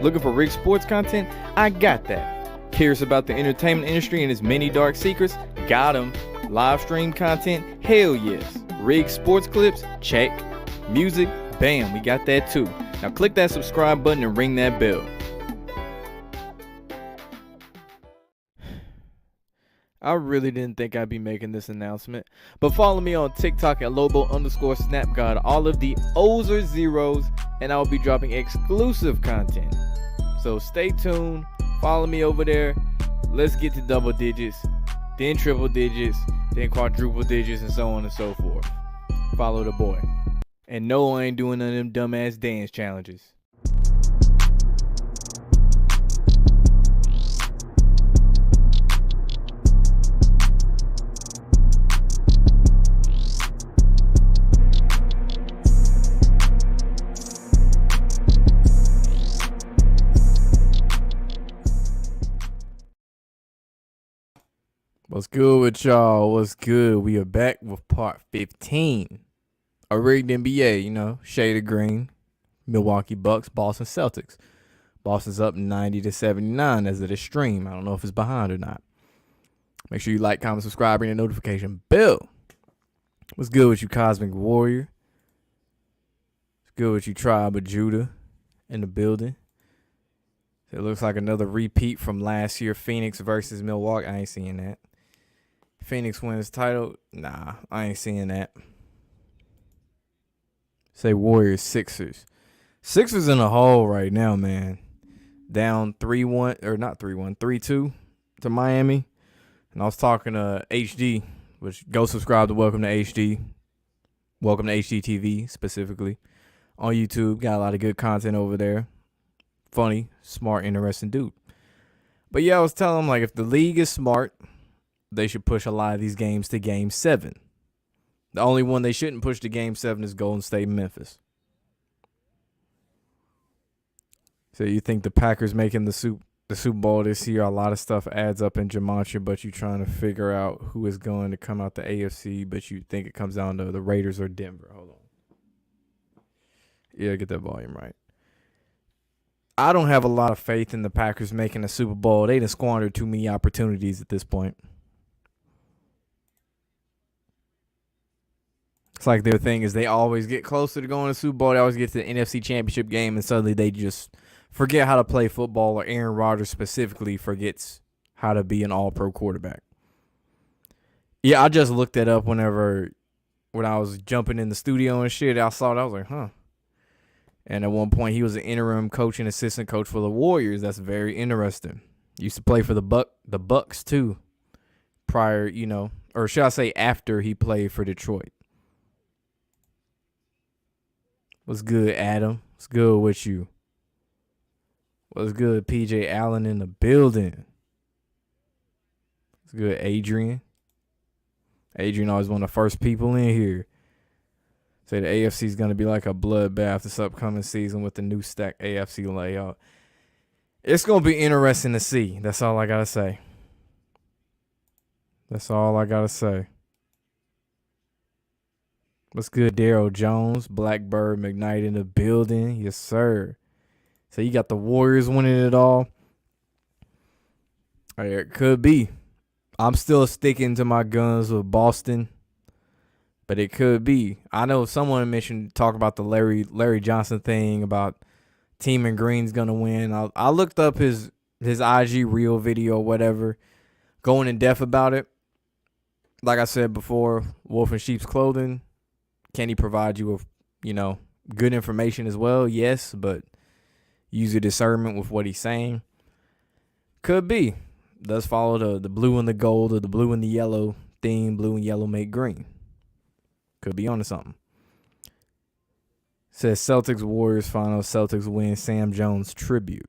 Looking for Rig Sports content? I got that. Curious about the entertainment industry and its many dark secrets? Got 'em. Live stream content? Hell yes. Rig Sports clips? Check. Music? Bam, we got that too. Now click that subscribe button and ring that bell. I really didn't think I'd be making this announcement, but follow me on TikTok at Lobo_SnapGod. All of the O's are zeros, and I'll be dropping exclusive content. So stay tuned, follow me over there. Let's get to double digits, then triple digits, then quadruple digits, and so on and so forth. Follow the boy. And no, I ain't doing none of them dumbass dance challenges. What's good with y'all? What's good? We are back with part 15. A rigged NBA, shade of green. Milwaukee Bucks, Boston Celtics. Boston's up 90-79 as of this stream. I don't know if it's behind or not. Make sure you like, comment, subscribe, ring the notification bell. What's good with you, Cosmic Warrior? What's good with you, Tribe of Judah in the building? It looks like another repeat from last year, Phoenix versus Milwaukee. I ain't seeing that. Phoenix wins title. Nah, I ain't seeing that. Say Warriors, Sixers. Sixers in a hole right now, man. Down 3-1, or not 3-1, 3-2 to Miami. And I was talking to HD, which go subscribe to Welcome to HD. Welcome to HD TV, specifically. On YouTube, got a lot of good content over there. Funny, smart, interesting dude. But yeah, I was telling him, like, if the league is smart, they should push a lot of these games to Game 7. The only one they shouldn't push to Game 7 is Golden State Memphis. So you think the Packers making the Super Bowl this year, a lot of stuff adds up in Gematria, but you're trying to figure out who is going to come out the AFC, but you think it comes down to the Raiders or Denver. Hold on. Yeah, get that volume right. I don't have a lot of faith in the Packers making a Super Bowl. They done squandered too many opportunities at this point. It's like their thing is they always get closer to going to the Super Bowl. They always get to the NFC Championship game, and suddenly they just forget how to play football, or Aaron Rodgers specifically forgets how to be an all-pro quarterback. Yeah, I just looked that up when I was jumping in the studio and shit. I saw it. I was like, huh. And at one point, he was an interim coach and assistant coach for the Warriors. That's very interesting. Used to play for the Bucks, too, prior, or should I say after he played for Detroit. What's good, Adam? What's good with you? What's good, PJ Allen in the building? What's good, Adrian? Adrian always one of the first people in here. Say the AFC is going to be like a bloodbath this upcoming season with the new stacked AFC layout. It's going to be interesting to see. That's all I got to say. That's all I got to say. What's good, Daryl Jones? Blackbird McKnight in the building. Yes, sir. So you got the Warriors winning it all. It could be. I'm still sticking to my guns with Boston. But it could be. I know someone talk about the Larry Johnson thing about Team and Green's gonna win. I looked up his IG reel video, whatever, going in depth about it. Like I said before, wolf in sheep's clothing. Can he provide you with, good information as well? Yes, but use your discernment with what he's saying. Could be. Does follow the blue and the gold or the blue and the yellow theme. Blue and yellow make green. Could be onto something. Says Celtics Warriors final. Celtics win. Sam Jones tribute.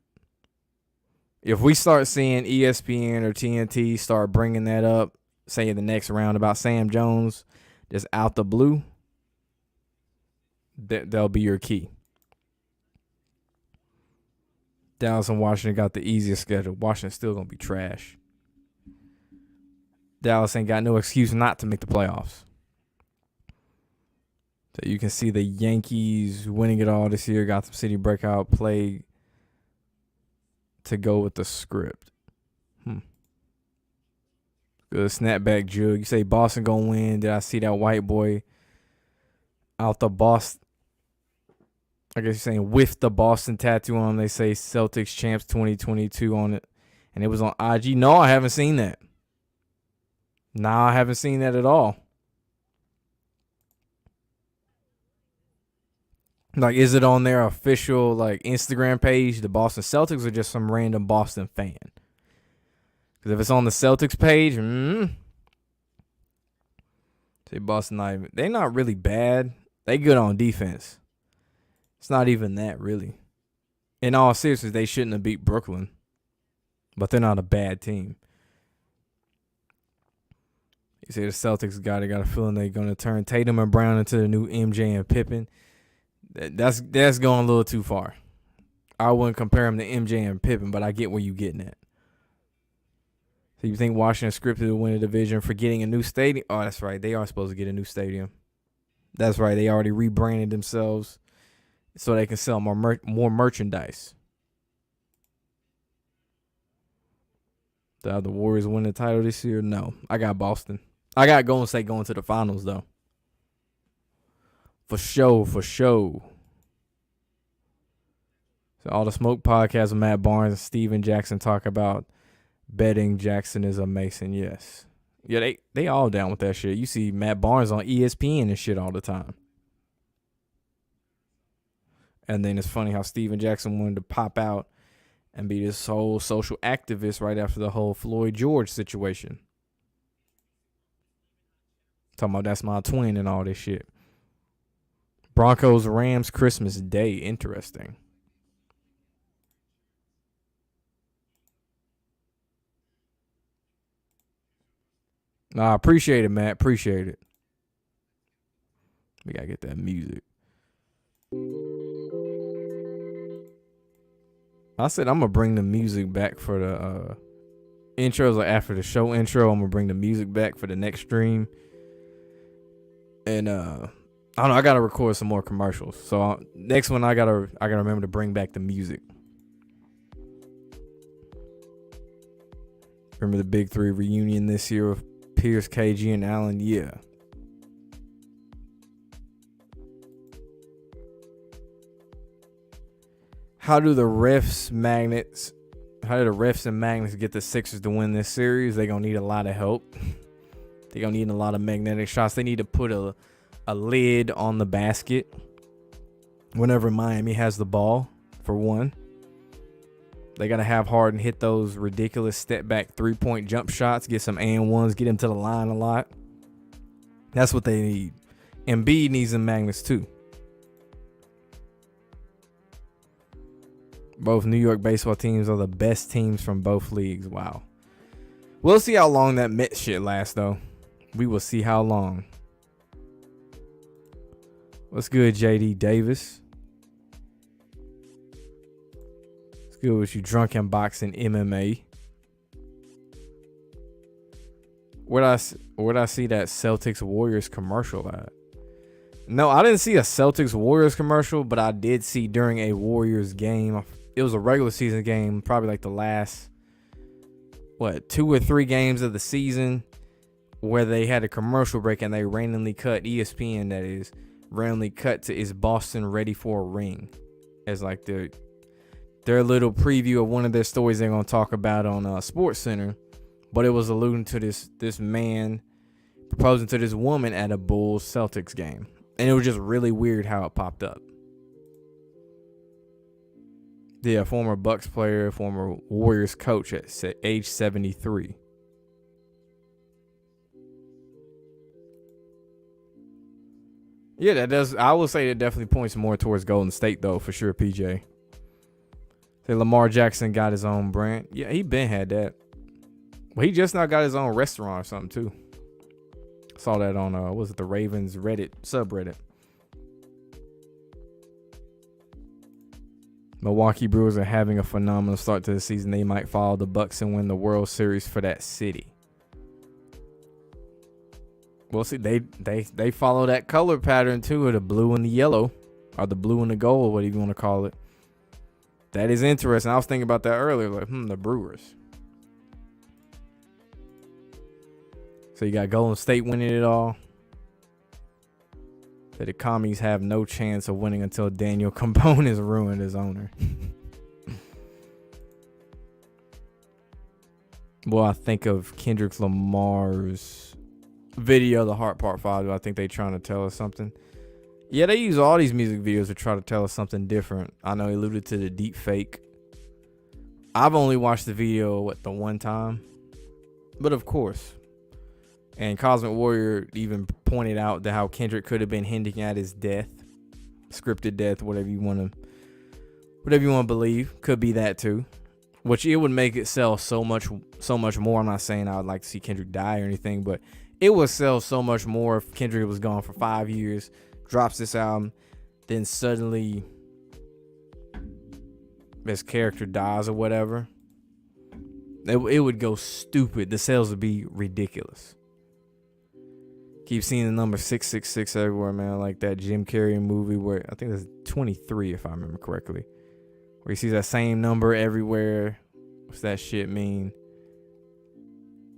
If we start seeing ESPN or TNT start bringing that up, saying the next round about Sam Jones, just out the blue, that'll be your key. Dallas and Washington got the easiest schedule. Washington's still going to be trash. Dallas ain't got no excuse not to make the playoffs. So you can see the Yankees winning it all this year. Gotham City breakout play to go with the script. Good snapback, Jug. You say Boston gonna win. Did I see that white boy out the Boston? I guess you're saying with the Boston tattoo on. They say Celtics champs 2022 on it, and it was on IG. No, I haven't seen that. Nah, I haven't seen that at all. Like, is it on their official like Instagram page, the Boston Celtics, or just some random Boston fan? Because if it's on the Celtics page, say Boston, they're not really bad. They good on defense. It's not even that, really. In all seriousness, they shouldn't have beat Brooklyn. But they're not a bad team. You see the Celtics got a feeling they're going to turn Tatum and Brown into the new MJ and Pippen. That's going a little too far. I wouldn't compare them to MJ and Pippen, but I get where you're getting at. So you think Washington scripted to win a division for getting a new stadium? Oh, that's right. They are supposed to get a new stadium. That's right. They already rebranded themselves so they can sell more merchandise. The Warriors win the title this year? No. I got Boston. I got Golden State going to the finals, though. For sure. So All the Smoke podcast with Matt Barnes and Steven Jackson talk about betting Jackson is a Mason. Yes. Yeah, they all down with that shit. You see Matt Barnes on ESPN and shit all the time. And then it's funny how Steven Jackson wanted to pop out and be this whole social activist right after the whole Floyd George situation. Talking about that's my twin and all this shit. Broncos Rams Christmas Day. Interesting. Nah, appreciate it, Matt. Appreciate it. We gotta get that music. I said I'm gonna bring the music back for the intros. Like after the show intro, I'm gonna bring the music back for the next stream. And I don't know. I gotta record some more commercials. So next one, I gotta remember to bring back the music. Remember the Big Three reunion this year of Pierce, KG, and Allen? Yeah. How do the refs and Magnets get the Sixers to win this series? They're going to need a lot of help. They're going to need a lot of magnetic shots. They need to put a lid on the basket whenever Miami has the ball, for one. They got to have Harden hit those ridiculous step-back three-point jump shots, get some and-ones, get him to the line a lot. That's what they need. Embiid needs some magnets, too. Both New York baseball teams are the best teams from both leagues. Wow. We'll see how long that Mets shit lasts, though. We will see how long. What's good, JD Davis? What's good with you, drunken boxing MMA? Where'd I see that Celtics Warriors commercial at? No, I didn't see a Celtics Warriors commercial, but I did see during a Warriors game. It was a regular season game, probably like the last, 2 or 3 games of the season, where they had a commercial break and they randomly cut, ESPN that is, randomly cut to "Is Boston ready for a ring?" as like their little preview of one of their stories they're going to talk about on Sports Center. But it was alluding to this man proposing to this woman at a Bulls Celtics game. And it was just really weird how it popped up. Yeah, former Bucks player, former Warriors coach at age 73. Yeah, that does. I will say it definitely points more towards Golden State, though, for sure, PJ. Say Lamar Jackson got his own brand. Yeah, he been had that. Well, he just now got his own restaurant or something, too. Saw that on, the Ravens Reddit subreddit. Milwaukee Brewers are having a phenomenal start to the season. They might follow the Bucks and win the World Series for that city. We'll see. They follow that color pattern too, of the blue and the yellow, or the blue and the gold, what do you want to call it? That is interesting. I was thinking about that earlier. Like, the Brewers. So you got Golden State winning it all. The commies have no chance of winning until Daniel Cambone is ruined as owner. Well, I think of Kendrick Lamar's video, The Heart Part 5. Do I think they trying to tell us something? Yeah, they use all these music videos to try to tell us something different. I know he alluded to the deep fake. I've only watched the video, the one time? But of course. And Cosmic Warrior even pointed out that how Kendrick could have been hinting at his death, scripted death, whatever you want to believe. Could be that too, which it would make it sell so much more. I'm not saying I would like to see Kendrick die or anything, but it would sell so much more if Kendrick was gone for 5 years, drops this album, then suddenly his character dies or whatever. It would go stupid. The sales would be ridiculous. Keep seeing the number 666 everywhere, man. Like that Jim Carrey movie where I think that's 23, if I remember correctly, where he sees that same number everywhere. What's that shit mean?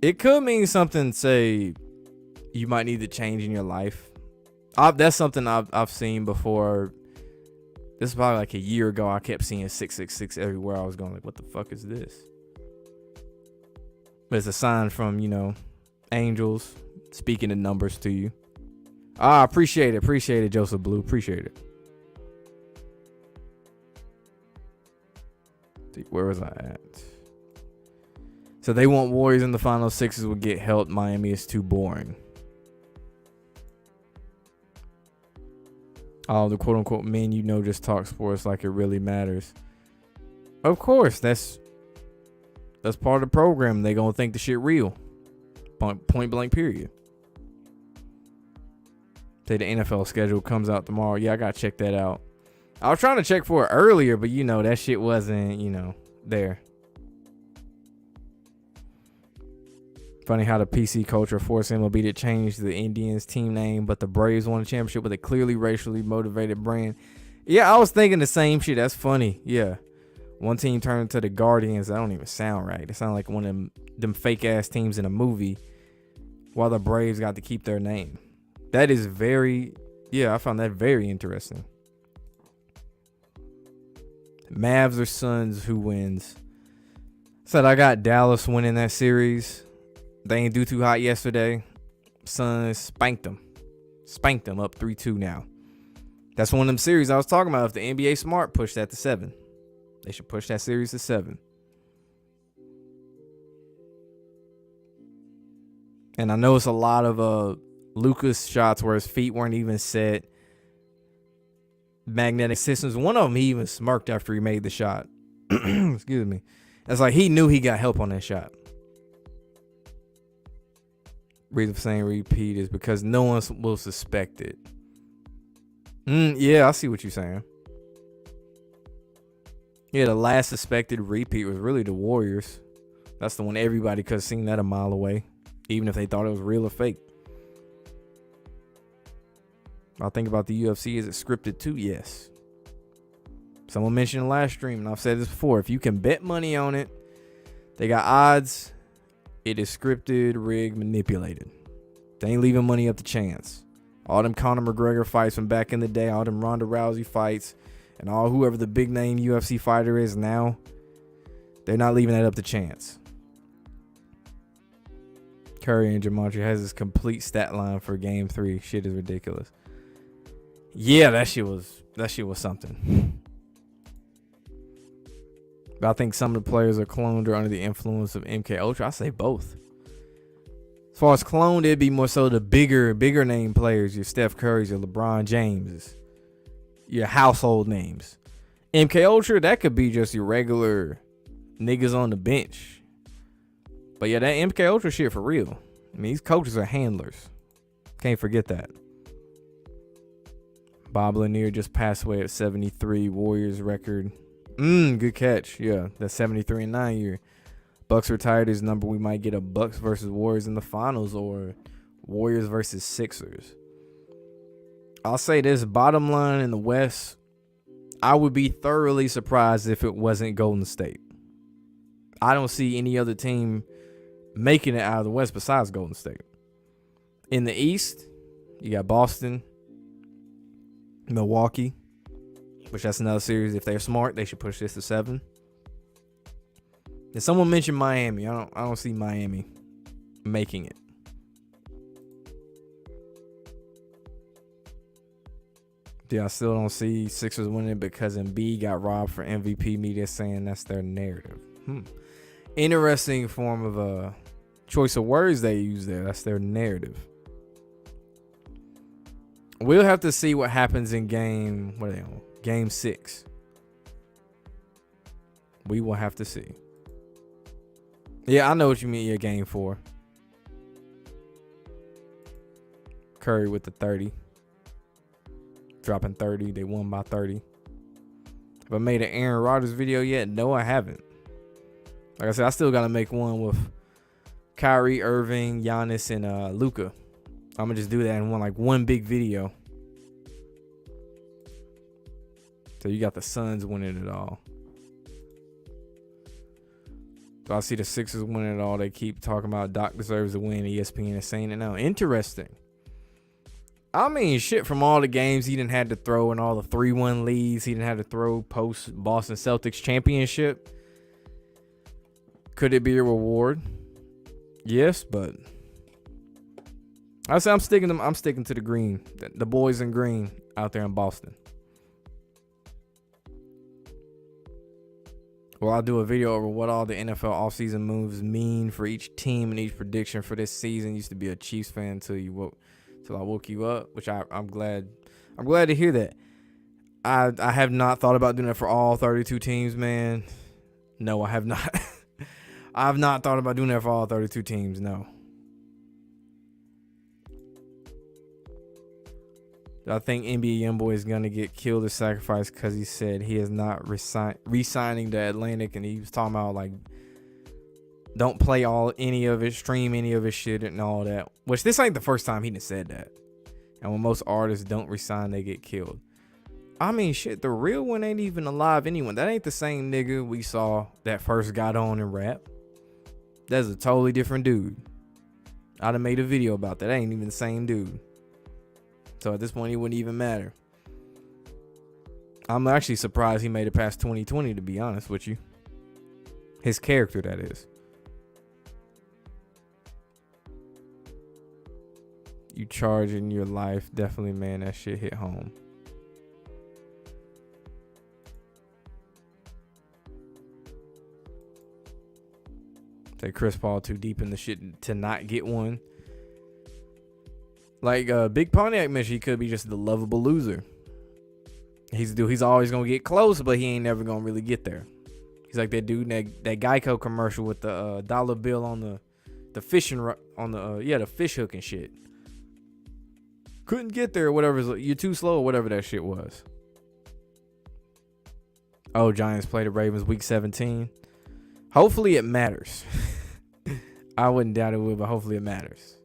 It could mean something. Say you might need to change in your life. That's something I've seen before. This is probably like a year ago. I kept seeing 666 everywhere. I was going like, what the fuck is this? But it's a sign from angels speaking in numbers to you. Appreciate it, Joseph Blue. Appreciate it. Where was I at? So they want Warriors in the final. Sixers will get help. Miami is too boring. All the quote unquote men just talk sports like it really matters. Of course, that's part of the program. They gonna think the shit real. Point blank period. Say the NFL schedule comes out tomorrow. Yeah, I gotta check that out. I was trying to check for it earlier, but that shit wasn't, there. Funny how the PC culture forced MLB to change the Indians team name, but the Braves won a championship with a clearly racially motivated brand. Yeah, I was thinking the same shit. That's funny. Yeah. One team turned into the Guardians. That don't even sound right. It sounds like one of them fake ass teams in a movie, while the Braves got to keep their name. That is I found that very interesting. Mavs or Suns, who wins? Said I got Dallas winning that series. They ain't do too hot yesterday. Suns spanked them up 3-2 now. That's one of them series I was talking about. If the NBA smart, push that to 7. They should push that series to 7. And I know it's a lot of Lucas shots where his feet weren't even set. Magnetic systems. One of them, he even smirked after he made the shot. Excuse me. It's like he knew he got help on that shot. Reason for saying repeat is because no one will suspect it. Yeah, I see what you're saying. Yeah, the last suspected repeat was really the Warriors. That's the one everybody could have seen that a mile away, even if they thought it was real or fake. I think about the UFC. Is it scripted too? Yes. Someone mentioned in the last stream, and I've said this before. If you can bet money on it, they got odds. It is scripted, rigged, manipulated. They ain't leaving money up to chance. All them Conor McGregor fights from back in the day, all them Ronda Rousey fights, and all whoever the big name UFC fighter is now, they're not leaving that up to chance. Curry and Gematria has this complete stat line for game 3. Shit is ridiculous. Yeah, that shit was something. But I think some of the players are cloned or under the influence of MK Ultra. I say both. As far as cloned, it'd be more so the bigger name players, your Steph Curry's, your LeBron James, your household names. MK Ultra, that could be just your regular niggas on the bench. But yeah, that MK Ultra shit for real. I mean, these coaches are handlers. Can't forget that. Bob Lanier just passed away at 73. Warriors record. Good catch. Yeah, that 73-9 year. Bucks retired his number. We might get a Bucks versus Warriors in the finals or Warriors versus Sixers. I'll say this, bottom line in the West, I would be thoroughly surprised if it wasn't Golden State. I don't see any other team making it out of the West besides Golden State. In the East, you got Boston, Milwaukee, which that's another series. If they're smart, they should push this to 7. And someone mentioned Miami. I don't see Miami making it. Yeah, I still don't see Sixers winning because Embiid got robbed for MVP. Media saying that's their narrative. Interesting form of a choice of words they use there. That's their narrative. We'll have to see what happens in Game 6. We will have to see. Yeah, I know what you mean. Yeah, Game 4. Curry with the 30. Dropping 30. They won by 30. Have I made an Aaron Rodgers video yet? No, I haven't. Like I said, I still got to make one with Kyrie Irving, Giannis, and Luka. I'm going to just do that in one big video. So you got the Suns winning it all. So I see the Sixers winning it all. They keep talking about Doc deserves to win. ESPN is saying it now. Interesting. I mean, shit, from all the games he didn't had to throw and all the 3-1 leads he didn't have to throw post Boston Celtics championship. Could it be a reward? Yes, but I say I'm sticking to the green. The boys in green out there in Boston. Well, I'll do a video over what all the NFL offseason moves mean for each team and each prediction for this season. Used to be a Chiefs fan until I woke you up, which I'm glad to hear that. I have not thought about doing that for all 32 teams, man. No, I have not. I have not thought about doing that for all 32 teams, no. I think NBA YoungBoy is going to get killed or sacrificed because he said he is not re-signing the Atlantic, and he was talking about don't play any of it, stream any of his shit and all that. Which this ain't the first time he done said that. And when most artists don't resign, they get killed. I mean, shit, the real one ain't even alive anyway. That ain't the same nigga we saw that first got on and rap. That's a totally different dude. I done made a video about that. That ain't even the same dude. So at this point, he wouldn't even matter. I'm actually surprised he made it past 2020, to be honest with you. His character, that is. You charge in your life. Definitely, man, that shit hit home. Say Chris Paul too deep in the shit to not get one. Big Pontiac mentioned, he could be just the lovable loser. He's always gonna get close, but he ain't never gonna really get there. He's like that dude in that Geico commercial with the dollar bill on the fishing on the fish hook and shit. Couldn't get there, or whatever. You're too slow, or whatever that shit was. Oh, Giants play the Ravens week 17. Hopefully it matters. I wouldn't doubt it would, but hopefully it matters.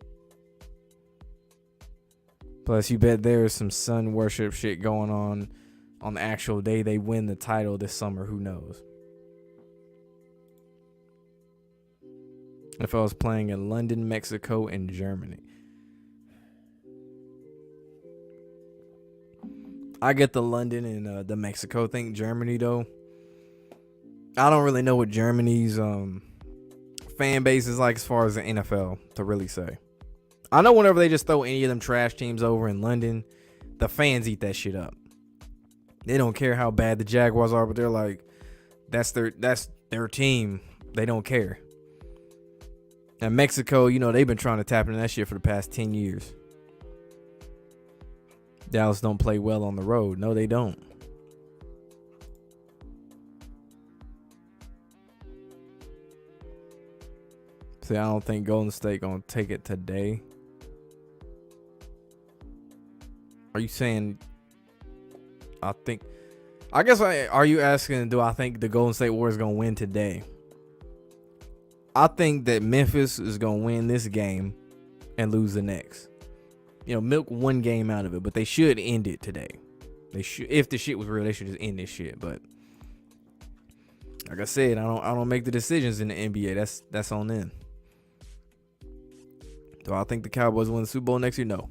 Plus, you bet there's some sun worship shit going on the actual day they win the title this summer. Who knows? If I was playing in London, Mexico, and Germany. I get the London and the Mexico thing. Germany, though, I don't really know what Germany's fan base is like as far as the NFL to really say. I know whenever they just throw any of them trash teams over in London, the fans eat that shit up. They don't care how bad the Jaguars are, but they're like, that's their team. They don't care. And Mexico, they've been trying to tap into that shit for the past 10 years. Dallas don't play well on the road. No, they don't. See, I don't think Golden State gonna take it today. Are you saying? Are you asking? Do I think the Golden State Warriors gonna win today? I think that Memphis is gonna win this game and lose the next. Milk one game out of it, but they should end it today. They should, if the shit was real, they should just end this shit. But like I said, I don't make the decisions in the NBA. That's on them. Do I think the Cowboys win the Super Bowl next year? No.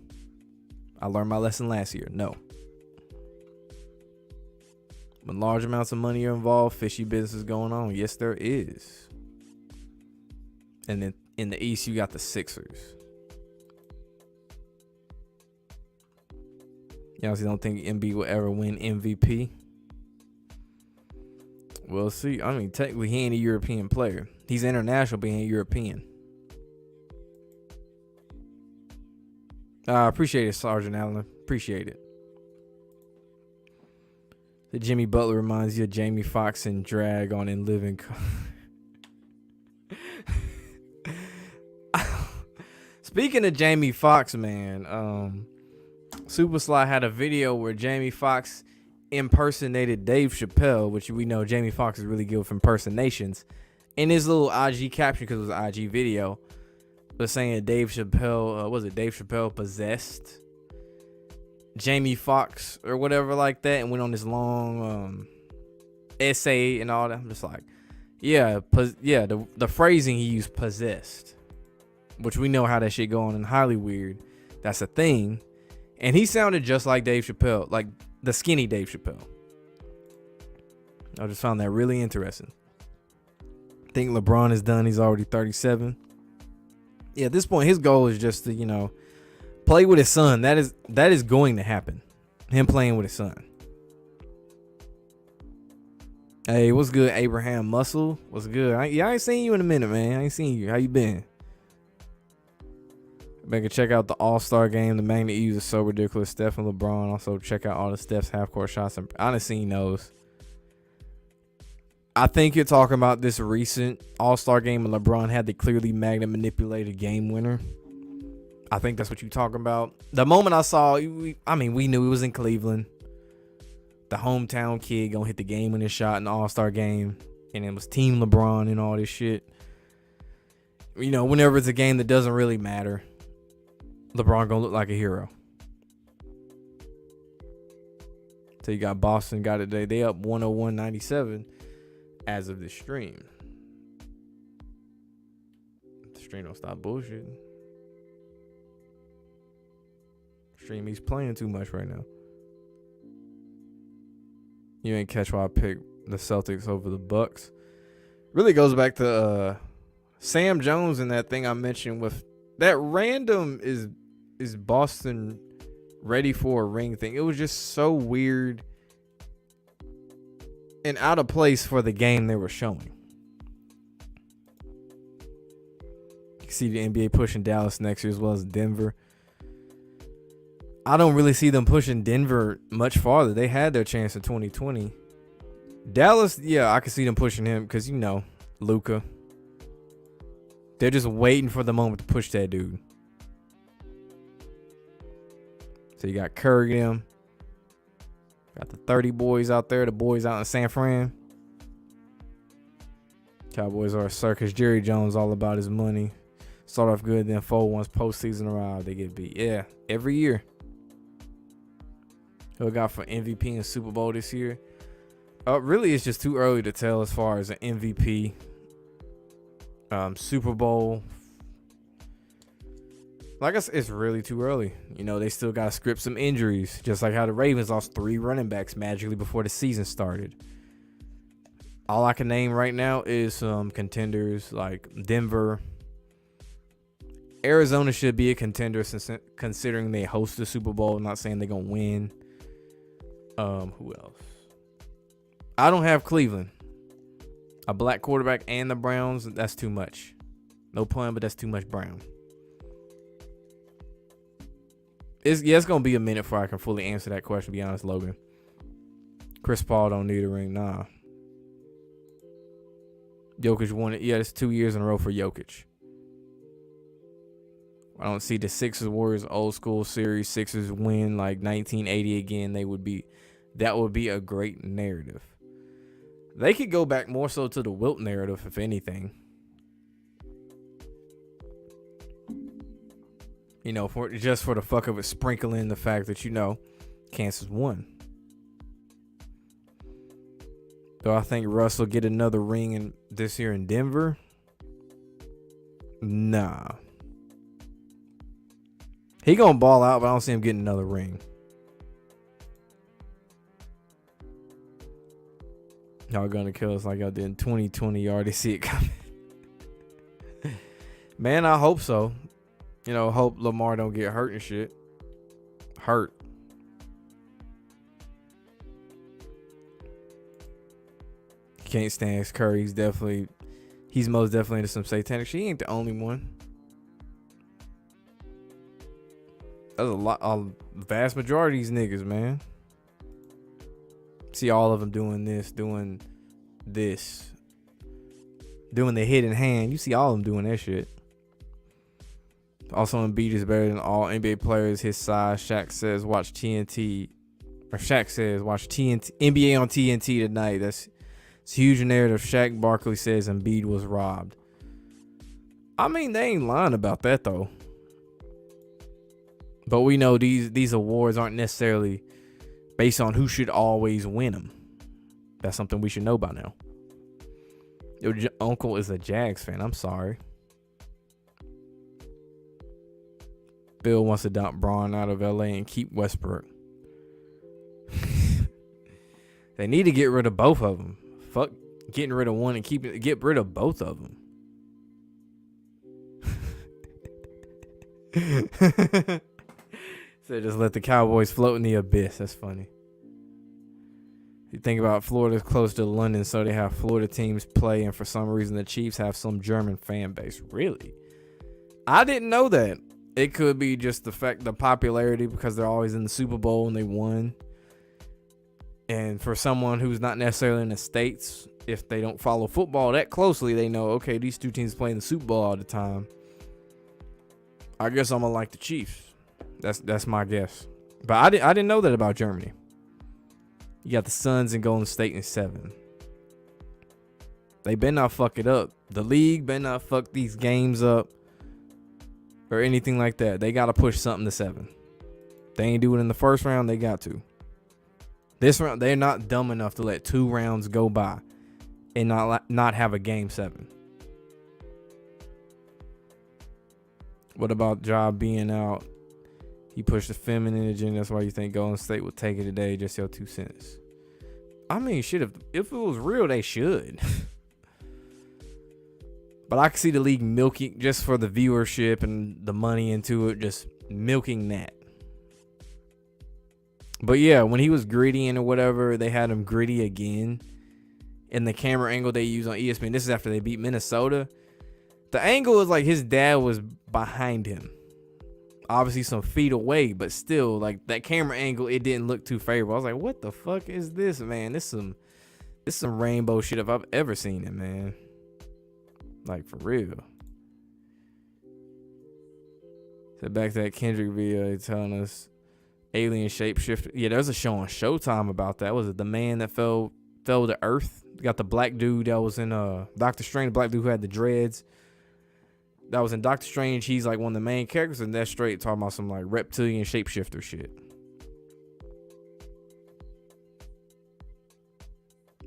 I learned my lesson last year. No. When large amounts of money are involved, fishy business is going on. Yes, there is. And then in the East, you got the Sixers. You honestly don't think Embiid will ever win MVP? We'll see. I mean, technically, he ain't a European player. He's international, but he ain't European. I appreciate it, Sergeant Allen. Appreciate it. The Jimmy Butler reminds you of Jamie Foxx and Drag on In Living. Speaking of Jamie Foxx, man, Super Sly had a video where Jamie Foxx impersonated Dave Chappelle, which we know Jamie Foxx is really good with impersonations. In his little IG caption, because it was an IG video, was saying Dave Chappelle, Dave Chappelle possessed Jamie Foxx or whatever like that, and went on this long essay and all that. I'm just like, the phrasing he used, possessed, which we know how that shit going and highly weird. That's a thing. And he sounded just like Dave Chappelle, like the skinny Dave Chappelle. I just found that really interesting. I think LeBron is done. He's already 37. Yeah, at this point, his goal is just to, play with his son. That is going to happen. Him playing with his son. Hey, what's good, Abraham Muscle? What's good? I ain't seen you in a minute, man. I ain't seen you. How you been? Back and check out the All-Star game. The magnet use is so ridiculous. Steph and LeBron. Also check out all the Steph's half-court shots. I done seen those. I think you're talking about this recent All-Star game and LeBron had the clearly magnet manipulated game winner. I think that's what you're talking about. The moment I saw, we knew he was in Cleveland. The hometown kid gonna hit the game winning shot in the All-Star game. And it was Team LeBron and all this shit. Whenever it's a game that doesn't really matter, LeBron gonna look like a hero. So you got Boston got it today. They up 101-97 as of the stream. The stream don't stop bullshitting. Stream, he's playing too much right now. You ain't catch why I picked the Celtics over the Bucks. Really goes back to Sam Jones and that thing I mentioned with that random is Boston ready for a ring thing. It was just so weird and out of place for the game they were showing. You can see the NBA pushing Dallas next year as well as Denver. I don't really see them pushing Denver much farther. They had their chance in 2020. Dallas, yeah, I can see them pushing him because, Luka. They're just waiting for the moment to push that dude. So you got Curry them. Got the 30 boys out there, the boys out in San Fran. Cowboys are a circus. Jerry Jones all about his money. Start off good, then fold once postseason arrive, they get beat. Yeah, every year. Who got for MVP and Super Bowl this year? Really, it's just too early to tell as far as an MVP. Super Bowl. Like I said, it's really too early. They still got to script some injuries. Just like how the Ravens lost 3 running backs magically before the season started. All I can name right now is some contenders like Denver. Arizona should be a contender considering they host the Super Bowl. I'm not saying they're going to win. Who else? I don't have Cleveland. A black quarterback and the Browns, that's too much. No pun, but that's too much Brown. It's going to be a minute before I can fully answer that question, to be honest, Logan. Chris Paul don't need a ring, nah. Jokic won it. Yeah, it's 2 years in a row for Jokic. I don't see the Sixers Warriors old school series. Sixers win like 1980 again. That would be a great narrative. They could go back more so to the Wilt narrative, if anything. For the fuck of it, sprinkling the fact that Kansas won. Do I think Russ will get another ring this year in Denver? Nah. He gonna ball out, but I don't see him getting another ring. Y'all gonna kill us like y'all did in 2020. You already see it coming. Man, I hope so. You know, hope Lamar don't get hurt and shit. Hurt. Can't stand Curry. He's most definitely into some satanic shit. He ain't the only one. There's a vast majority of these niggas, man. See all of them doing this, doing the hidden hand. You see all of them doing that shit. Also, Embiid is better than all NBA players his size. Shaq says watch TNT. Or Shaq says watch TNT, NBA on TNT tonight. It's a huge narrative. Shaq Barkley says Embiid was robbed. I mean, they ain't lying about that though. But we know these awards aren't necessarily based on who should always win them. That's something we should know by now. Your uncle is a Jags fan. I'm sorry. Bill wants to dump Braun out of LA and keep Westbrook. They need to get rid of both of them. Fuck getting rid of one and get rid of both of them. So just let the Cowboys float in the abyss. That's funny. You think about Florida's close to London, so they have Florida teams play, and for some reason the Chiefs have some German fan base. Really? I didn't know that. It could be just the popularity because they're always in the Super Bowl and they won. And for someone who's not necessarily in the States, if they don't follow football that closely, they know, okay, these two teams play in the Super Bowl all the time. I guess I'm gonna like the Chiefs. That's my guess. But I didn't know that about Germany. You got the Suns and Golden State in 7. They better not fuck it up. The league better not fuck these games up or anything like that. They got to push something to 7. They ain't do it in the first round. They got to. This round, they're not dumb enough to let 2 rounds go by and not have a game 7. What about Ja being out? He pushed the feminine agenda. That's why you think Golden State would take it today. Just your 2 cents. I mean, shit, if it was real, they should. But I can see the league milking just for the viewership and the money into it, just milking that. But yeah, when he was gritty or whatever, they had him gritty again. And the camera angle they use on ESPN, this is after they beat Minnesota. The angle is like his dad was behind him. Obviously some feet away, but still, like that camera angle, it didn't look too favorable. I was like, what the fuck is this, man? This some rainbow shit if I've ever seen it, man. Like, for real. So back to that Kendrick video, they telling us alien shapeshifter. Yeah, there's a show on Showtime about that. Was it The Man That Fell to Earth? You got the black dude that was in Doctor Strange, the black dude who had the dreads. That was in Doctor Strange. He's like one of the main characters, and that's straight talking about some like reptilian shapeshifter shit.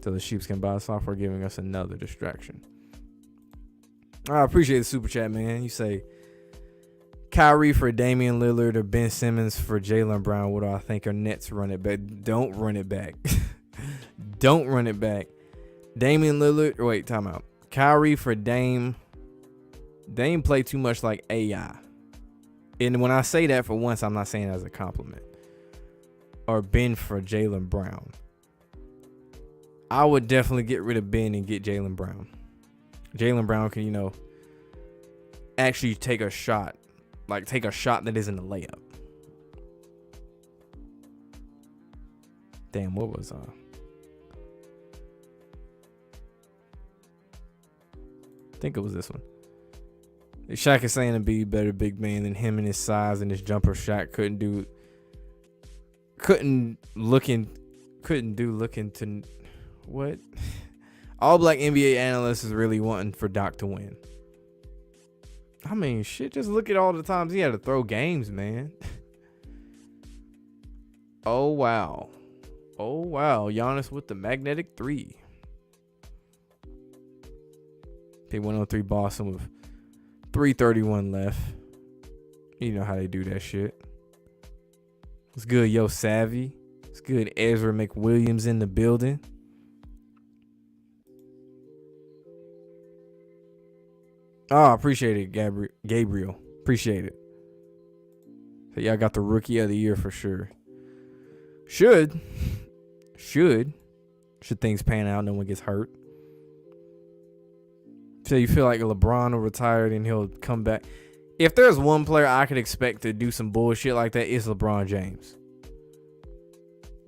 So the sheepskin buy software giving us another distraction. I appreciate the super chat, man. You say Kyrie for Damian Lillard or Ben Simmons for Jaylen Brown. What do I think? Or Nets run it back? Don't run it back. Don't run it back. Damian Lillard. Wait, time out. Kyrie for Dame. Dame play too much like AI. And when I say that, for once, I'm not saying it as a compliment. Or Ben for Jaylen Brown. I would definitely get rid of Ben and get Jaylen Brown. Jaylen Brown can, actually take a shot. Like, take a shot that isn't a layup. Damn, what was I think it was this one. Shaq is saying to be better big man than him and his size and his jumper. Shaq couldn't do looking to what? All black NBA analysts is really wanting for Doc to win. I mean, shit, just look at all the times he had to throw games, man. Oh wow. Giannis with the magnetic 3. They went on 3 Boston with 3:31 left. You know how they do that shit. It's good, Yo Savvy. It's good, Ezra McWilliams in the building. Oh, appreciate it, Gabriel. Appreciate it. So y'all got the rookie of the year for sure. Should things pan out, no one gets hurt. So you feel like LeBron will retire and he'll come back. If there's one player I could expect to do some bullshit like that, it's LeBron James.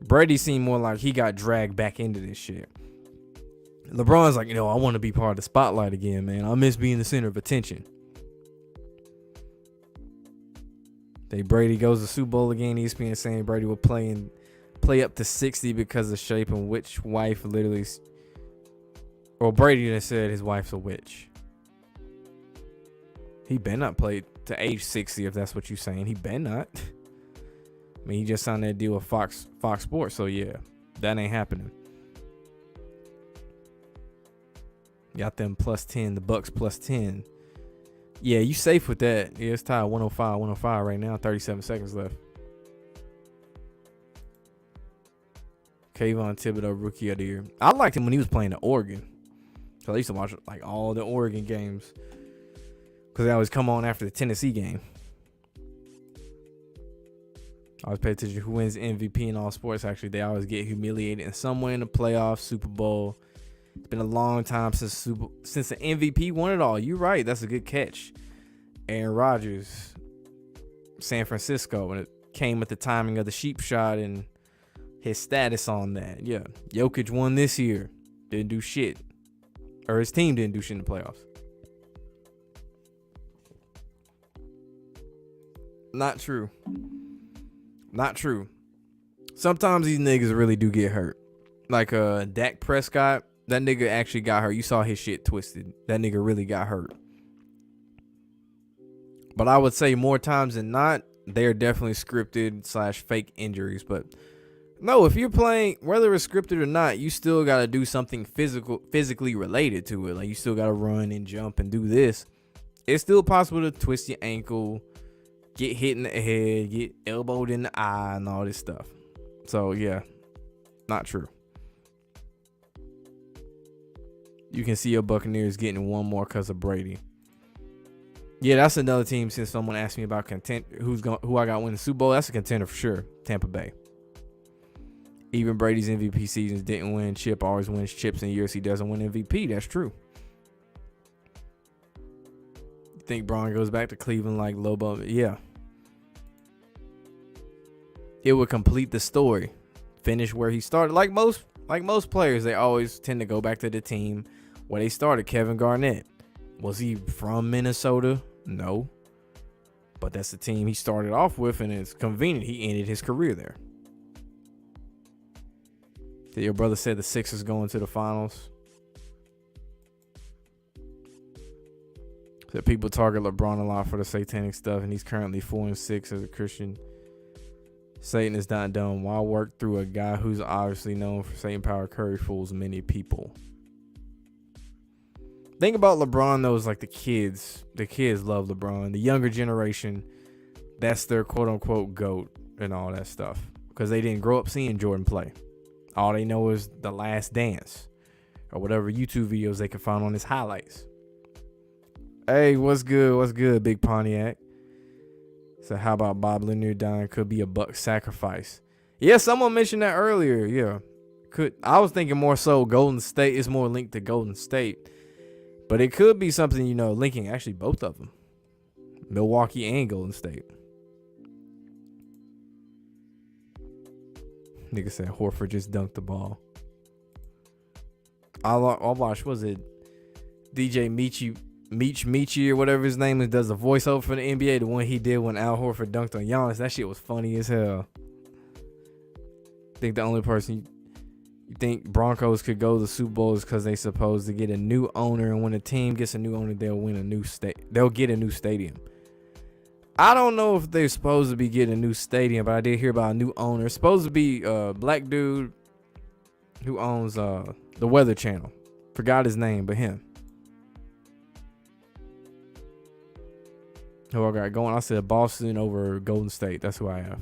Brady seemed more like he got dragged back into this shit. LeBron's like, I want to be part of the spotlight again, man. I miss being the center of attention. Brady goes to Super Bowl again. ESPN saying Brady will play up to 60 because of shape, and which wife literally. Well, Brady just said his wife's a witch. He better not play to age 60 if that's what you're saying. He better not. I mean, he just signed that deal with Fox Sports, so yeah, that ain't happening. Got them +10, the Bucks +10. Yeah, you safe with that. Yeah, it's tied 105 right now, 37 seconds left. Kayvon Thibodeau, rookie of the year. I liked him when he was playing at Oregon. So I used to watch like all the Oregon games because they always come on after the Tennessee game. I always pay attention to who wins MVP in all sports. Actually, they always get humiliated in some way in the playoffs, Super Bowl. It's been a long time since the MVP won it all. You're right. That's a good catch. Aaron Rodgers, San Francisco, when it came with the timing of the sheep shot and his status on that. Yeah. Jokic won this year. Didn't do shit. Or his team didn't do shit in the playoffs. Not true. Not true. Sometimes these niggas really do get hurt. Like Dak Prescott, that nigga actually got hurt. You saw his shit twisted. That nigga really got hurt. But I would say more times than not, they're definitely scripted / fake injuries. But no, if you're playing, whether it's scripted or not, you still got to do something physically related to it. Like you still got to run and jump and do this. It's still possible to twist your ankle, get hit in the head, get elbowed in the eye, and all this stuff. So yeah, not true. You can see your Buccaneers getting one more because of Brady. Yeah, that's another team. Since someone asked me about who I got winning the Super Bowl, that's a contender for sure. Tampa Bay. Even Brady's MVP seasons didn't win. Chip always wins chips in years he doesn't win MVP. That's true. You think Braun goes back to Cleveland like Lobo? Yeah. It would complete the story. Finish where he started. Like most players, they always tend to go back to the team where they started. Kevin Garnett. Was he from Minnesota? No. But that's the team he started off with, and it's convenient he ended his career there. Your brother said the Sixers going to the finals. That people target LeBron a lot for the satanic stuff, and he's currently 4-6 as a Christian. Satan is not done. Why work through a guy who's obviously known for Satan power? Curry fools many people. Thing about LeBron though is like the kids love LeBron. The younger generation, that's their quote unquote GOAT and all that stuff, because they didn't grow up seeing Jordan play. All they know is The Last Dance or whatever YouTube videos they can find on his highlights. Hey, what's good? What's good, Big Pontiac? So how about Bob Lanier dying could be a Buck sacrifice? Yeah, someone mentioned that earlier. Yeah, I was thinking more so Golden State is more linked to Golden State, but it could be something, linking actually both of them, Milwaukee and Golden State. Nigga said Horford just dunked the ball. I'll watch, was it DJ Michi or whatever his name is, does the voiceover for the NBA, the one he did when Al Horford dunked on Giannis. That shit was funny as hell. I think the only person you think Broncos could go to the Super Bowl is because they supposed to get a new owner, and when a team gets a new owner, they'll get a new stadium. I don't know if they're supposed to be getting a new stadium, but I did hear about a new owner. It's supposed to be a black dude who owns the Weather Channel. Forgot his name, but him. Who I got going? I said Boston over Golden State. That's who I have.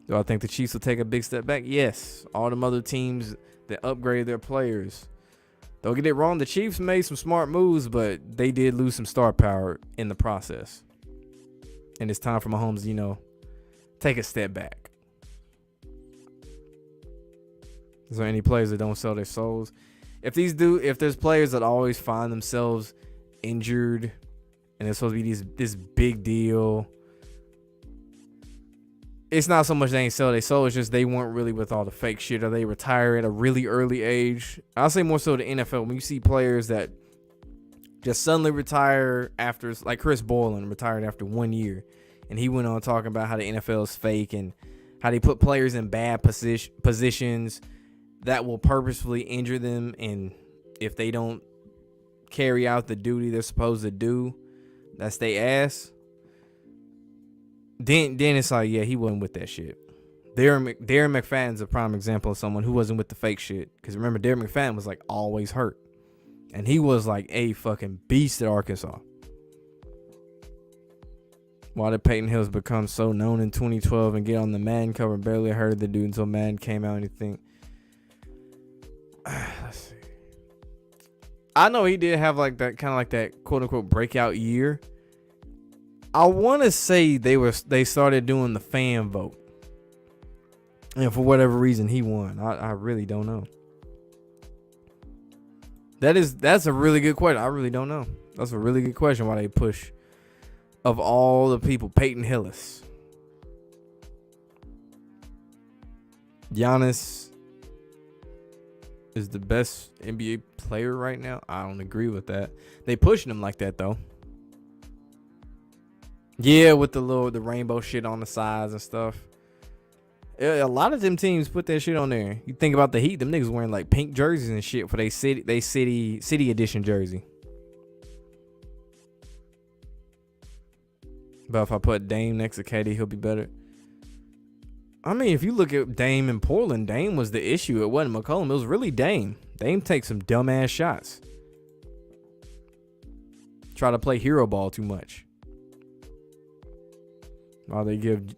Do I think the Chiefs will take a big step back? Yes. All them other teams that upgraded their players. Don't get it wrong. The Chiefs made some smart moves, but they did lose some star power in the process. And it's time for Mahomes, take a step back. Is there any players that don't sell their souls? If there's players that always find themselves injured and it's supposed to be this big deal, it's not so much they ain't sell their soul, it's just they weren't really with all the fake shit, or they retire at a really early age. I'll say more so the NFL. When you see players that just suddenly retire after, like Chris Boylan retired after 1 year, and he went on talking about how the NFL is fake and how they put players in bad positions that will purposefully injure them, and if they don't carry out the duty they're supposed to do, that's their ass. Then it's like, yeah, he wasn't with that shit. Darren McFadden's a prime example of someone who wasn't with the fake shit. Because remember, Darren McFadden was like always hurt. And he was like a fucking beast at Arkansas. Why did Peyton Hillis become so known in 2012 and get on the Madden cover? Barely heard of the dude until Madden came out. And you think, let's see. I know he did have like that kind of like that quote unquote breakout year. I want to say they started doing the fan vote, and for whatever reason he won. I really don't know. That's a really good question. I really don't know. That's a really good question. Why they push, of all the people, Peyton Hillis, Giannis is the best NBA player right now. I don't agree with that. They pushing him like that though. Yeah, with the rainbow shit on the sides and stuff. A lot of them teams put that shit on there. You think about the Heat, them niggas wearing like pink jerseys and shit for they city edition jersey. But if I put Dame next to KD, he'll be better. I mean, if you look at Dame in Portland, Dame was the issue. It wasn't McCollum. It was really Dame. Dame takes some dumbass shots. Try to play hero ball too much. While they give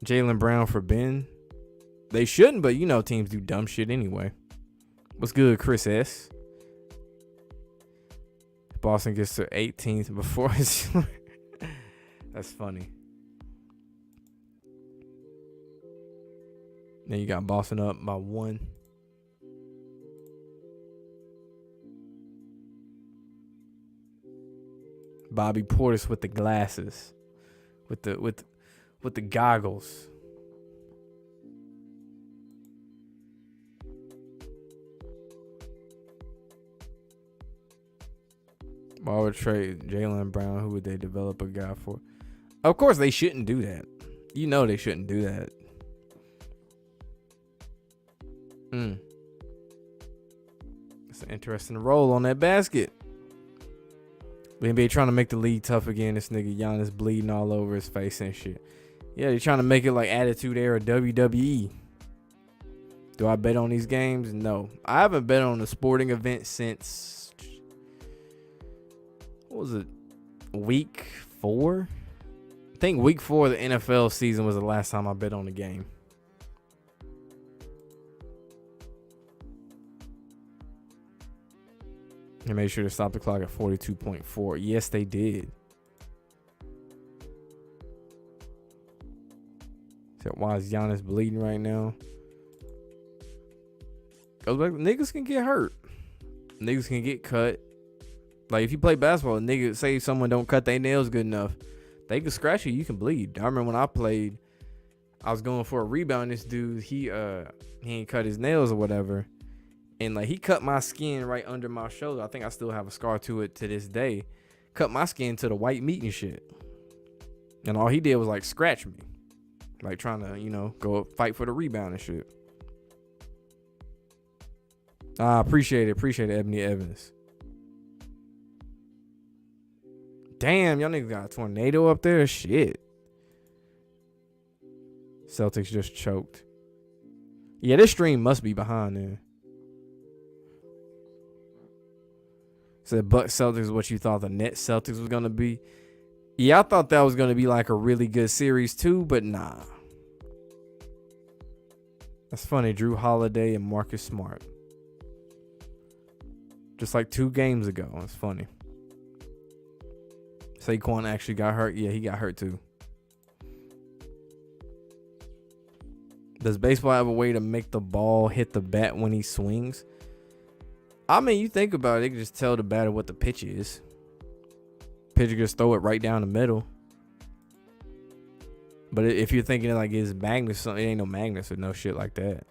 Jaylen Brown for Ben. They shouldn't, but teams do dumb shit anyway. What's good, Chris S? Boston gets to 18th before his... That's funny. Then you got Boston up by 1. Bobby Portis with the glasses. With the goggles. Why would trade Jaylen Brown? Who would they develop a guy for? Of course they shouldn't do that. They shouldn't do that. That's an interesting roll on that basket. The NBA trying to make the league tough again. This nigga Giannis bleeding all over his face and shit. Yeah, they're trying to make it like Attitude Era WWE. Do I bet on these games? No. I haven't bet on a sporting event since... What was it? Week 4? I think week 4 of the NFL season was the last time I bet on a game. They made sure to stop the clock at 42.4. Yes, they did. So why is Giannis bleeding right now? Goes back, niggas can get hurt. Niggas can get cut. Like if you play basketball, niggas say someone don't cut their nails good enough, they can scratch you. You can bleed. I remember when I played, I was going for a rebound. This dude, he ain't cut his nails or whatever. And like he cut my skin right under my shoulder. I think I still have a scar to it to this day. Cut my skin to the white meat and shit. And all he did was like scratch me. Like trying to, go fight for the rebound and shit. I appreciate it. Appreciate it, Ebony Evans. Damn, y'all niggas got a tornado up there? Shit. Celtics just choked. Yeah, this stream must be behind there. Said Bucks Celtics is what you thought the Nets Celtics was gonna be. Yeah, I thought that was gonna be like a really good series too, but nah. That's funny. Drew Holiday and Marcus Smart. Just like 2 games ago. It's funny. Saquon actually got hurt. Yeah, he got hurt too. Does baseball have a way to make the ball hit the bat when he swings? I mean, you think about it, they can just tell the batter what the pitch is. Pitcher just throw it right down the middle. But if you're thinking like it's magnets, it ain't no magnets or no shit like that.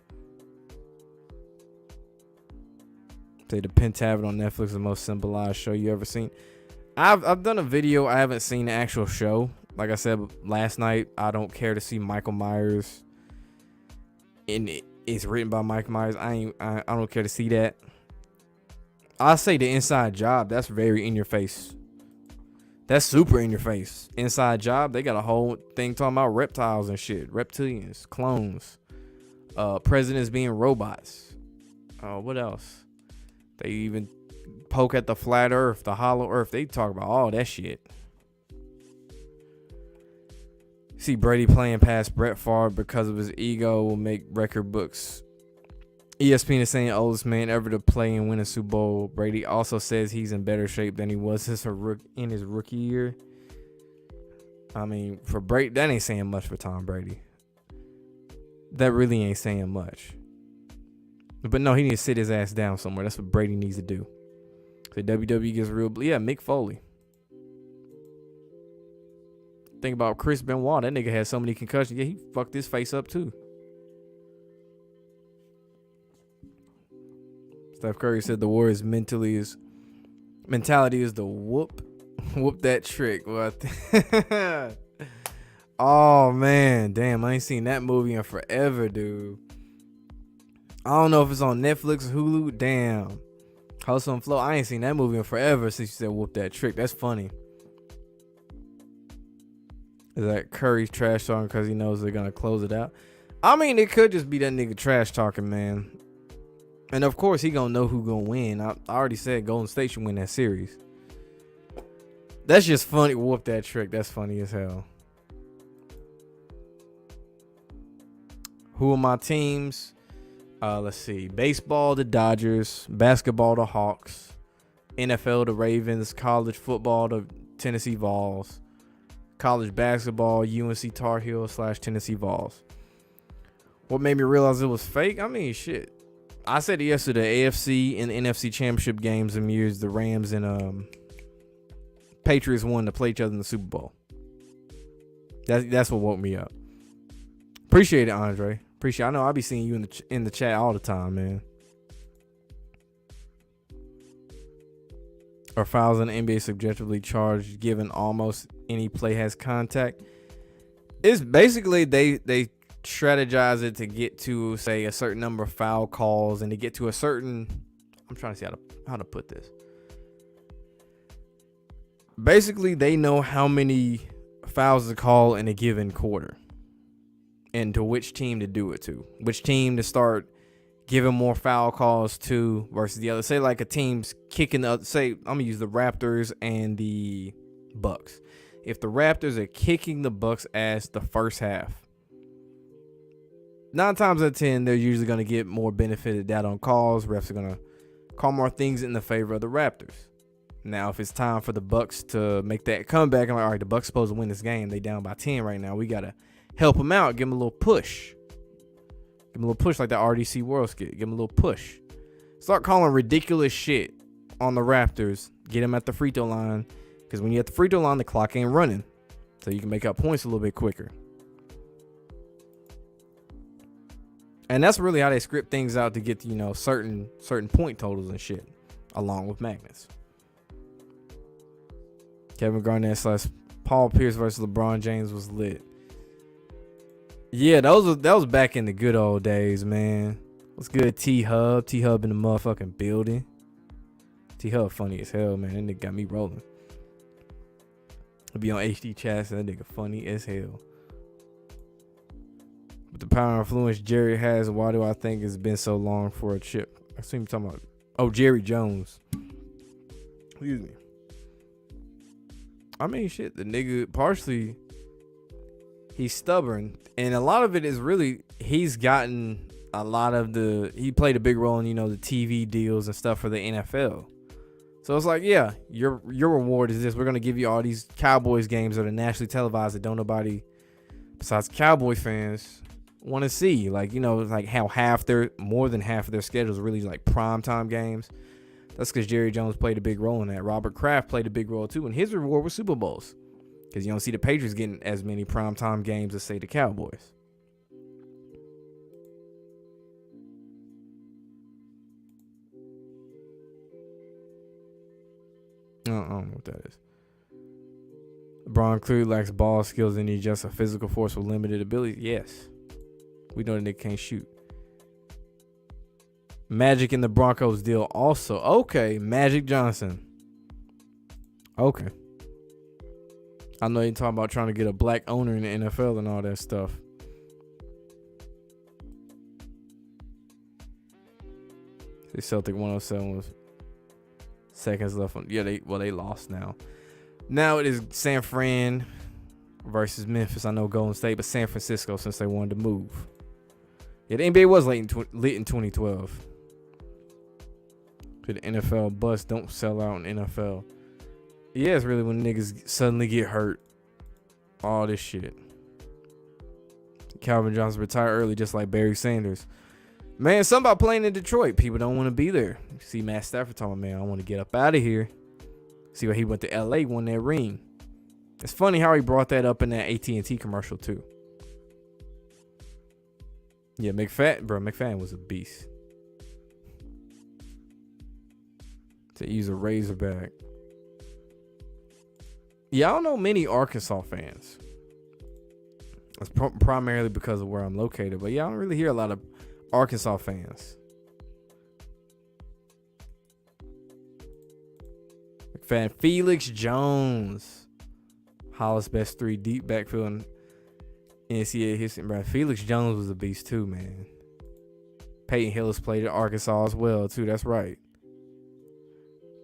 Say the Pentathlon on Netflix is the most symbolized show you ever seen. I've done a video. I haven't seen the actual show. Like I said last night, I don't care to see Michael Myers. And it's written by Michael Myers. I don't care to see that. I say the Inside Job. That's very in your face. That's super in your face. Inside Job. They got a whole thing talking about reptiles and shit, reptilians, clones, presidents being robots. What else? They even poke at the flat Earth, the hollow Earth. They talk about all that shit. See Brady playing past Brett Favre because of his ego will make record books. ESPN is saying oldest man ever to play and win a Super Bowl. Brady also says he's in better shape than he was in his rookie year. I mean, for Brady, that ain't saying much for Tom Brady. That really ain't saying much. But no, he needs to sit his ass down somewhere. That's what Brady needs to do. So WWE gets real. Yeah, Mick Foley. Think about Chris Benoit. That nigga had so many concussions. Yeah, he fucked his face up too. Steph Curry said the Warriors' mentality is the whoop that trick. What? Oh man, damn! I ain't seen that movie in forever, dude. I don't know if it's on Netflix or Hulu. Damn. Hustle and Flow. I ain't seen that movie in forever since you said whoop that trick. That's funny. Is that Curry's trash talking because he knows they're gonna close it out? I mean, it could just be that nigga trash talking, man. And of course, he gonna know who gonna win. I already said Golden State should win that series. That's just funny. Whoop that trick. That's funny as hell. Who are my teams? Let's see. Baseball, the Dodgers. Basketball, the Hawks. NFL, the Ravens. College football, the Tennessee Vols. College basketball, UNC Tar Heels / Tennessee Vols. What made me realize it was fake? I mean, shit. I said it yesterday. AFC and NFC championship games in years, the Rams and Patriots won to play each other in the Super Bowl. That's what woke me up. Appreciate it, Andre. Appreciate it. I know I'll be seeing you in the chat all the time, man. Are fouls in the NBA subjectively charged given almost any play has contact? It's basically they strategize it to get to, say, a certain number of foul calls and to get to a certain, I'm trying to see how to put this. Basically, they know how many fouls to call in a given quarter and to which team to do it to, which team to start giving more foul calls to versus the other. Say like a team's kicking the other, say I'm gonna use the Raptors and the Bucks. If the Raptors are kicking the Bucks ass the first half, 9 times out of 10 they're usually gonna get more benefited out on calls. Refs are gonna call more things in the favor of the Raptors. Now if it's time for the Bucks to make that comeback, I'm like, all right, the Bucks supposed to win this game. They down by 10 right now. We gotta help them out, give them a little push. Give him a little push like that RDC World skit. Give him a little push. Start calling ridiculous shit on the Raptors. Get him at the free throw line. Because when you're at the free throw line, the clock ain't running. So you can make up points a little bit quicker. And that's really how they script things out to get, certain point totals and shit. Along with magnets. Kevin Garnett / Paul Pierce versus LeBron James was lit. Yeah, that was back in the good old days, man. What's good, T-Hub? T-Hub in the motherfucking building. T-Hub funny as hell, man. That nigga got me rolling. I'll be on HD chats, and that nigga funny as hell. But the power and influence Jerry has, why do I think it's been so long for a chip? I see him talking about, Jerry Jones. Excuse me. I mean, shit, the nigga partially he's stubborn, and a lot of it is really he's gotten a lot of he played a big role in the TV deals and stuff for the NFL. So it's like, yeah, your reward is this. We're gonna give you all these Cowboys games that are nationally televised that don't nobody besides Cowboy fans want to see. Like, like how more than half of their schedule is really like primetime games. That's because Jerry Jones played a big role in that. Robert Kraft played a big role too, and his reward was Super Bowls. Because you don't see the Patriots getting as many primetime games as, say, the Cowboys. I don't know what that is. LeBron clearly lacks ball skills and he's just a physical force with limited ability. Yes. We know that they can't shoot. Magic in the Broncos deal also. Okay, Magic Johnson. Okay. I know you're talking about trying to get a black owner in the NFL and all that stuff. The Celtic 107 was seconds left on. Yeah, they lost now. Now it is San Fran versus Memphis. I know Golden State, but San Francisco since they wanted to move. Yeah, the NBA was late in 2012. The NFL bus don't sell out in NFL. Yeah, it's really when niggas suddenly get hurt. All this shit. Calvin Johnson retired early just like Barry Sanders. Man, something about playing in Detroit. People don't want to be there. You see Matt Stafford talking, man, I want to get up out of here. See why he went to LA, won that ring. It's funny how he brought that up in that AT&T commercial too. Yeah, McFadden was a beast. To use a Razorback. Yeah, I don't know many Arkansas fans. It's primarily because of where I'm located. But yeah, I don't really hear a lot of Arkansas fans. McFadden, Felix Jones. Hollis best 3 deep backfield in NCAA history. Bro, Felix Jones was a beast too, man. Peyton Hillis played at Arkansas as well too. That's right.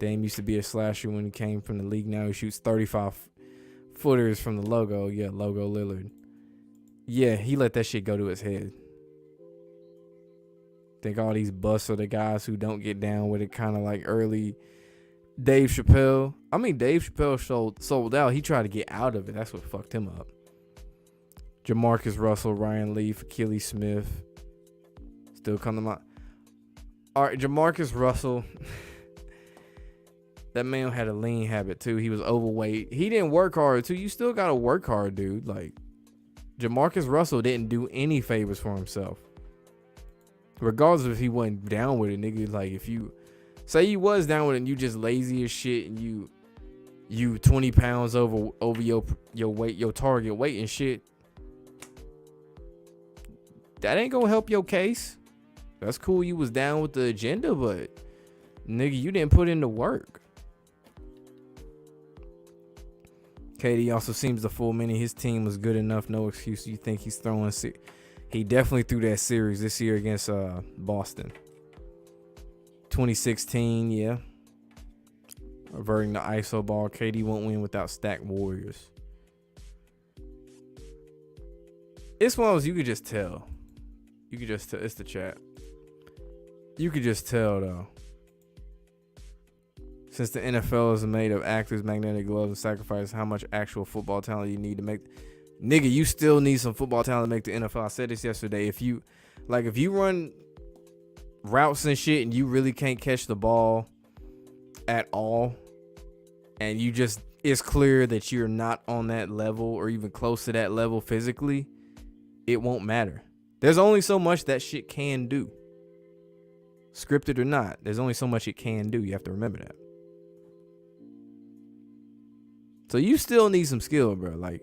Dame used to be a slasher when he came from the league. Now he shoots 35 footers from the logo. Yeah, logo Lillard. Yeah, he let that shit go to his head. Think all these busts are the guys who don't get down with it, kind of like early Dave Chappelle. I mean, Dave Chappelle sold out. He tried to get out of it. That's what fucked him up. Jamarcus Russell, Ryan Leaf, Achilles Smith. Still come to mind. All right, Jamarcus Russell. That man had a lean habit too. He was overweight. He didn't work hard too. You still gotta work hard, dude. Like, Jamarcus Russell didn't do any favors for himself. Regardless if he wasn't down with it, nigga. Like, if you say you was down with it and you just lazy as shit and you 20 pounds over your weight, your target weight and shit, that ain't gonna help your case. That's cool you was down with the agenda, but nigga, you didn't put in the work. KD also seems to fool many. His team was good enough. No excuse. You think he's throwing? He definitely threw that series this year against Boston. 2016, yeah. Reverting the ISO ball. KD won't win without stacked Warriors. It's one of those you could just tell. You could just tell. It's the chat. You could just tell though. Since the NFL is made of actors, magnetic gloves, and sacrifice, how much actual football talent you need to make. Nigga, you still need some football talent to make the NFL. I said this yesterday. If you run routes and shit and you really can't catch the ball at all, and it's clear that you're not on that level or even close to that level physically, it won't matter. There's only so much that shit can do. Scripted or not, there's only so much it can do. You have to remember that. So you still need some skill, bro. Like,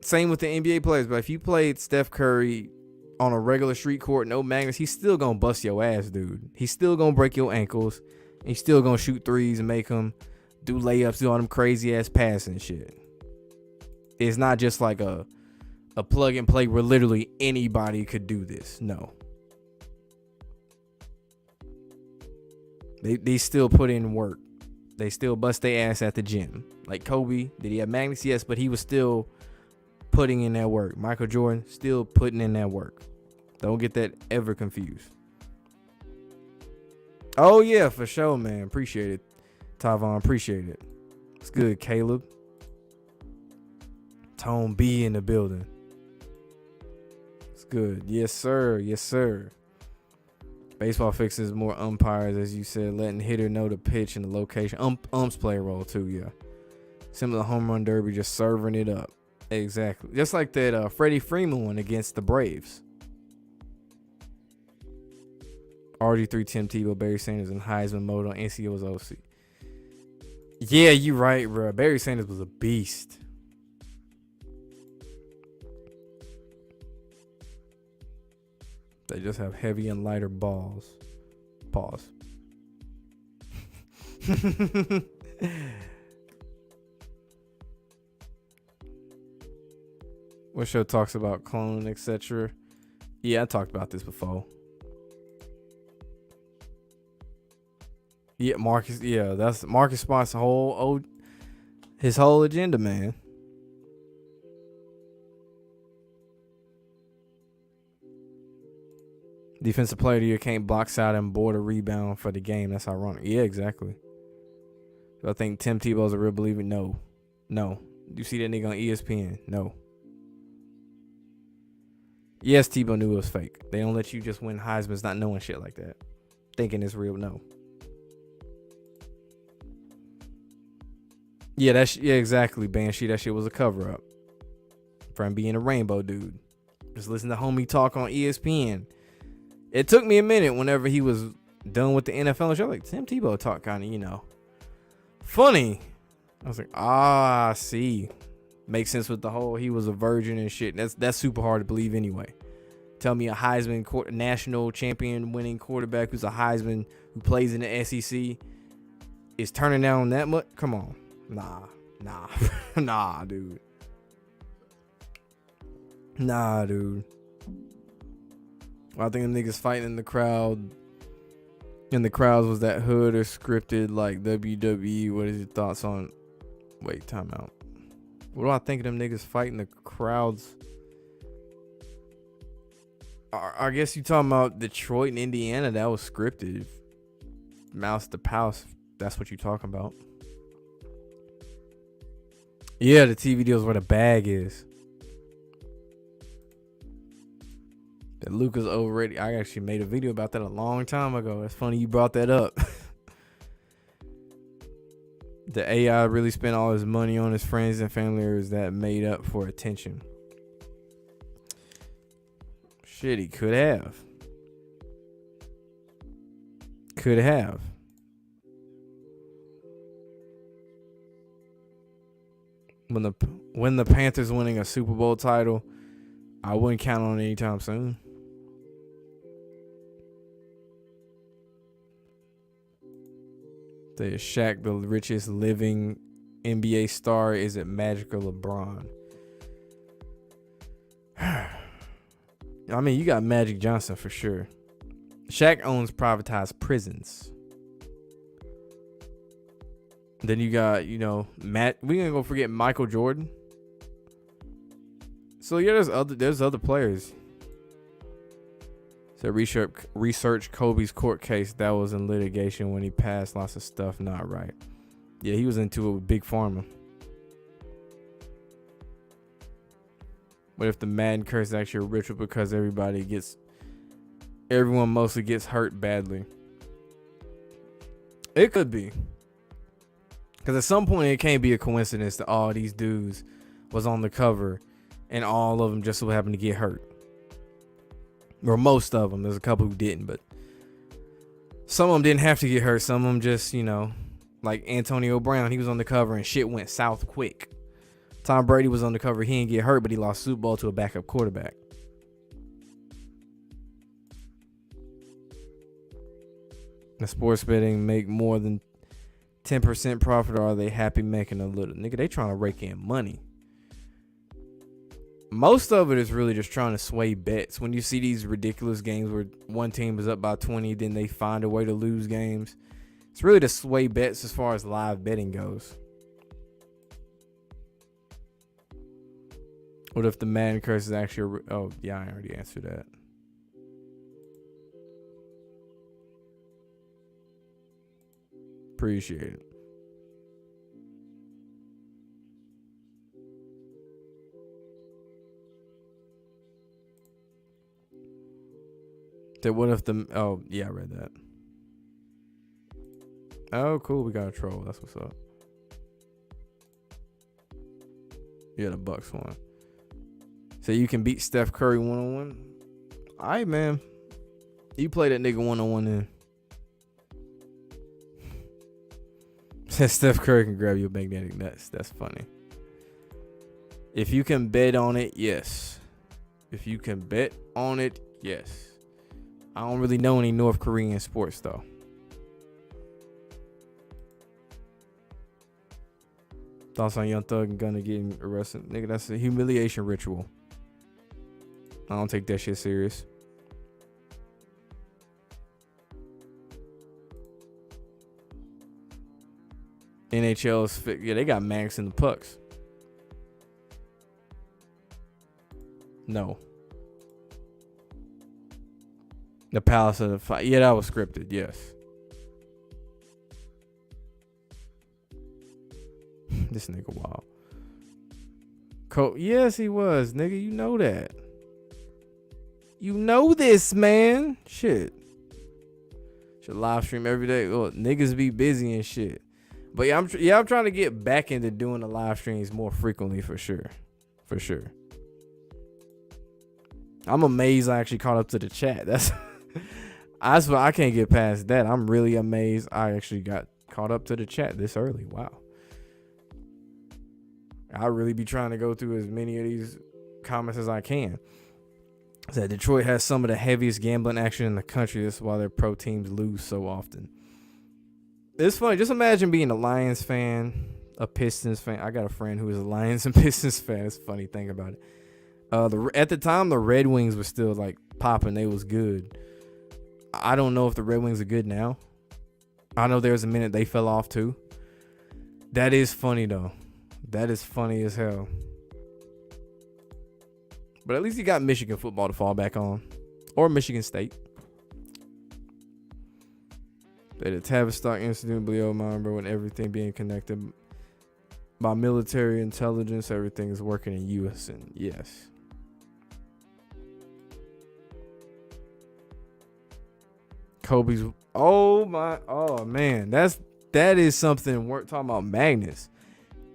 same with the NBA players, but if you played Steph Curry on a regular street court, no magnets, he's still gonna bust your ass, dude. He's still gonna break your ankles. And he's still gonna shoot threes and make them do layups, do all them crazy ass passing shit. It's not just like a plug and play where literally anybody could do this. No. They still put in work. They still bust their ass at the gym. Like Kobe, did he have magnets? Yes, but he was still putting in that work. Michael Jordan, still putting in that work. Don't get that ever confused. Oh, yeah, for sure, man. Appreciate it. Tavon, appreciate it. It's good, Caleb. Tone B in the building. It's good. Yes, sir. Yes, sir. Baseball fixes more umpires, as you said, letting hitter know the pitch and the location. Umps play a role too, yeah. Similar to home run derby, just serving it up. Exactly. Just like that Freddie Freeman one against the Braves. RG3, Tim Tebow, Barry Sanders, and Heisman mode on NCO's OC. Yeah, you right, bro. Barry Sanders was a beast. They just have heavy and lighter balls. Pause. What show talks about cloning, etc.? Yeah, I talked about this before. Yeah, Marcus. Yeah, that's Marcus Smart's his whole agenda, man. Defensive player of the year can't block out and board a rebound for the game. That's ironic. Yeah, exactly. Do I think Tim Tebow's a real believer? No. You see that nigga on ESPN? No. Yes, Tebow knew it was fake. They don't let you just win Heisman's not knowing shit like that. Thinking it's real. No. Yeah, exactly, Banshee. That shit was a cover up for him being a rainbow dude. Just listen to homie talk on ESPN. It took me a minute whenever he was done with the NFL show. Like, Tim Tebow talk kind of, funny. I was like, I see. Makes sense with the whole he was a virgin and shit. That's super hard to believe anyway. Tell me a Heisman national champion winning quarterback who's a Heisman who plays in the SEC is turning down that much? Come on. Nah. Nah, dude. I think the niggas fighting in the crowd. In the crowds was that hood or scripted like WWE. What is your thoughts on? Wait, time out. What do I think of them niggas fighting the crowds? I guess you talking about Detroit and Indiana. That was scripted. Mouse to Pouse. That's what you talking about. Yeah, the TV deals where the bag is. That Luka's overrated. I actually made a video about that a long time ago. It's funny you brought that up. The AI really spent all his money on his friends and family, or is that made up for attention? Shit, he could have. When the Panthers winning a Super Bowl title, I wouldn't count on it anytime soon. Is Shaq the richest living NBA star? Is it Magic or LeBron? I mean, you got Magic Johnson for sure. Shaq owns privatized prisons. Then you got, Matt. We ain't gonna forget Michael Jordan. So yeah, there's other players. So research Kobe's court case that was in litigation when he passed lots of stuff not right. Yeah, he was into it with Big Pharma. But if the Madden curse is actually a ritual because everyone mostly gets hurt badly. It could be. Because at some point it can't be a coincidence that all these dudes was on the cover and all of them just so happened to get hurt. Or most of them. There's a couple who didn't, but some of them didn't have to get hurt. Some of them just, like Antonio Brown, he was on the cover and shit went south quick. Tom Brady was on the cover. He didn't get hurt, but he lost Super Bowl to a backup quarterback. The sports betting make more than 10% profit, or are they happy making a little? Nigga, they trying to rake in money. Most of it is really just trying to sway bets. When you see these ridiculous games where one team is up by 20, then they find a way to lose games. It's really to sway bets as far as live betting goes. What if the Madden curse is actually oh yeah, I already answered that. Appreciate it. That what if the oh yeah, I read that. Oh cool, we got a troll. That's what's up. Yeah, the Bucks won. So you can beat Steph Curry 1-on-1. All right, man. You play that nigga 1-on-1 then. Says Steph Curry can grab your magnetic nuts. That's funny. If you can bet on it, yes. If you can bet on it, yes. I don't really know any North Korean sports though. Thoughts on Young Thug and Gunna getting arrested? Nigga, that's a humiliation ritual. I don't take that shit serious. NHL's yeah, they got Max and the Pucks. No. The Palace of the Fire. Yeah, that was scripted. Yes. This nigga wild. Yes, he was. Nigga, you know that. You know this, man. Shit. Should live stream every day. Oh, niggas be busy and shit. But yeah, I'm trying to get back into doing the live streams more frequently for sure. For sure. I'm amazed I actually caught up to the chat. That's what I can't get past that. I'm really amazed I actually got caught up to the chat this early. Wow. I really be trying to go through as many of these comments as I can. That Detroit has some of the heaviest gambling action in the country. That's why their pro teams lose so often. It's funny. Just imagine being a Lions fan, a Pistons fan. I got a friend who is a Lions and Pistons fan. It's a funny thing about it. At the time, the Red Wings were still like popping. They was good. I don't know if the Red Wings are good now. I know there was a minute they fell off too. That is funny though. That is funny as hell. But at least you got Michigan football to fall back on. Or Michigan State. But the Tavistock incident blew my mind, bro, when everything being connected by military intelligence, everything is working in unison. Yes. Kobe's oh man. That is something we're talking about. Magnus.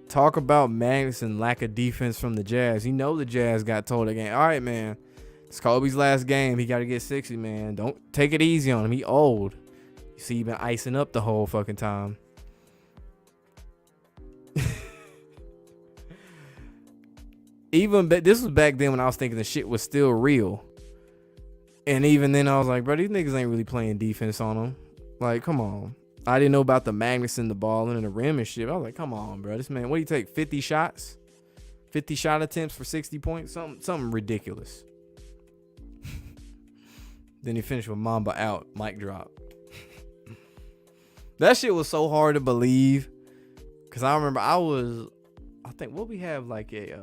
Talk about Magnus and lack of defense from the Jazz. You know the Jazz got told again. All right, man. It's Kobe's last game. He got to get 60, man. Don't take it easy on him. He old. You see, he been icing up the whole fucking time. This was back then when I was thinking the shit was still real. And even then I was like, bro, these niggas ain't really playing defense on them. Like, come on. I didn't know about the Magnus and the ball and the rim and shit. I was like, come on, bro. This man, what do you take? 50 shots? 50 shot attempts for 60 points? Something ridiculous. Then he finished with Mamba out. Mic drop. That shit was so hard to believe. Cause I remember I think what we have like it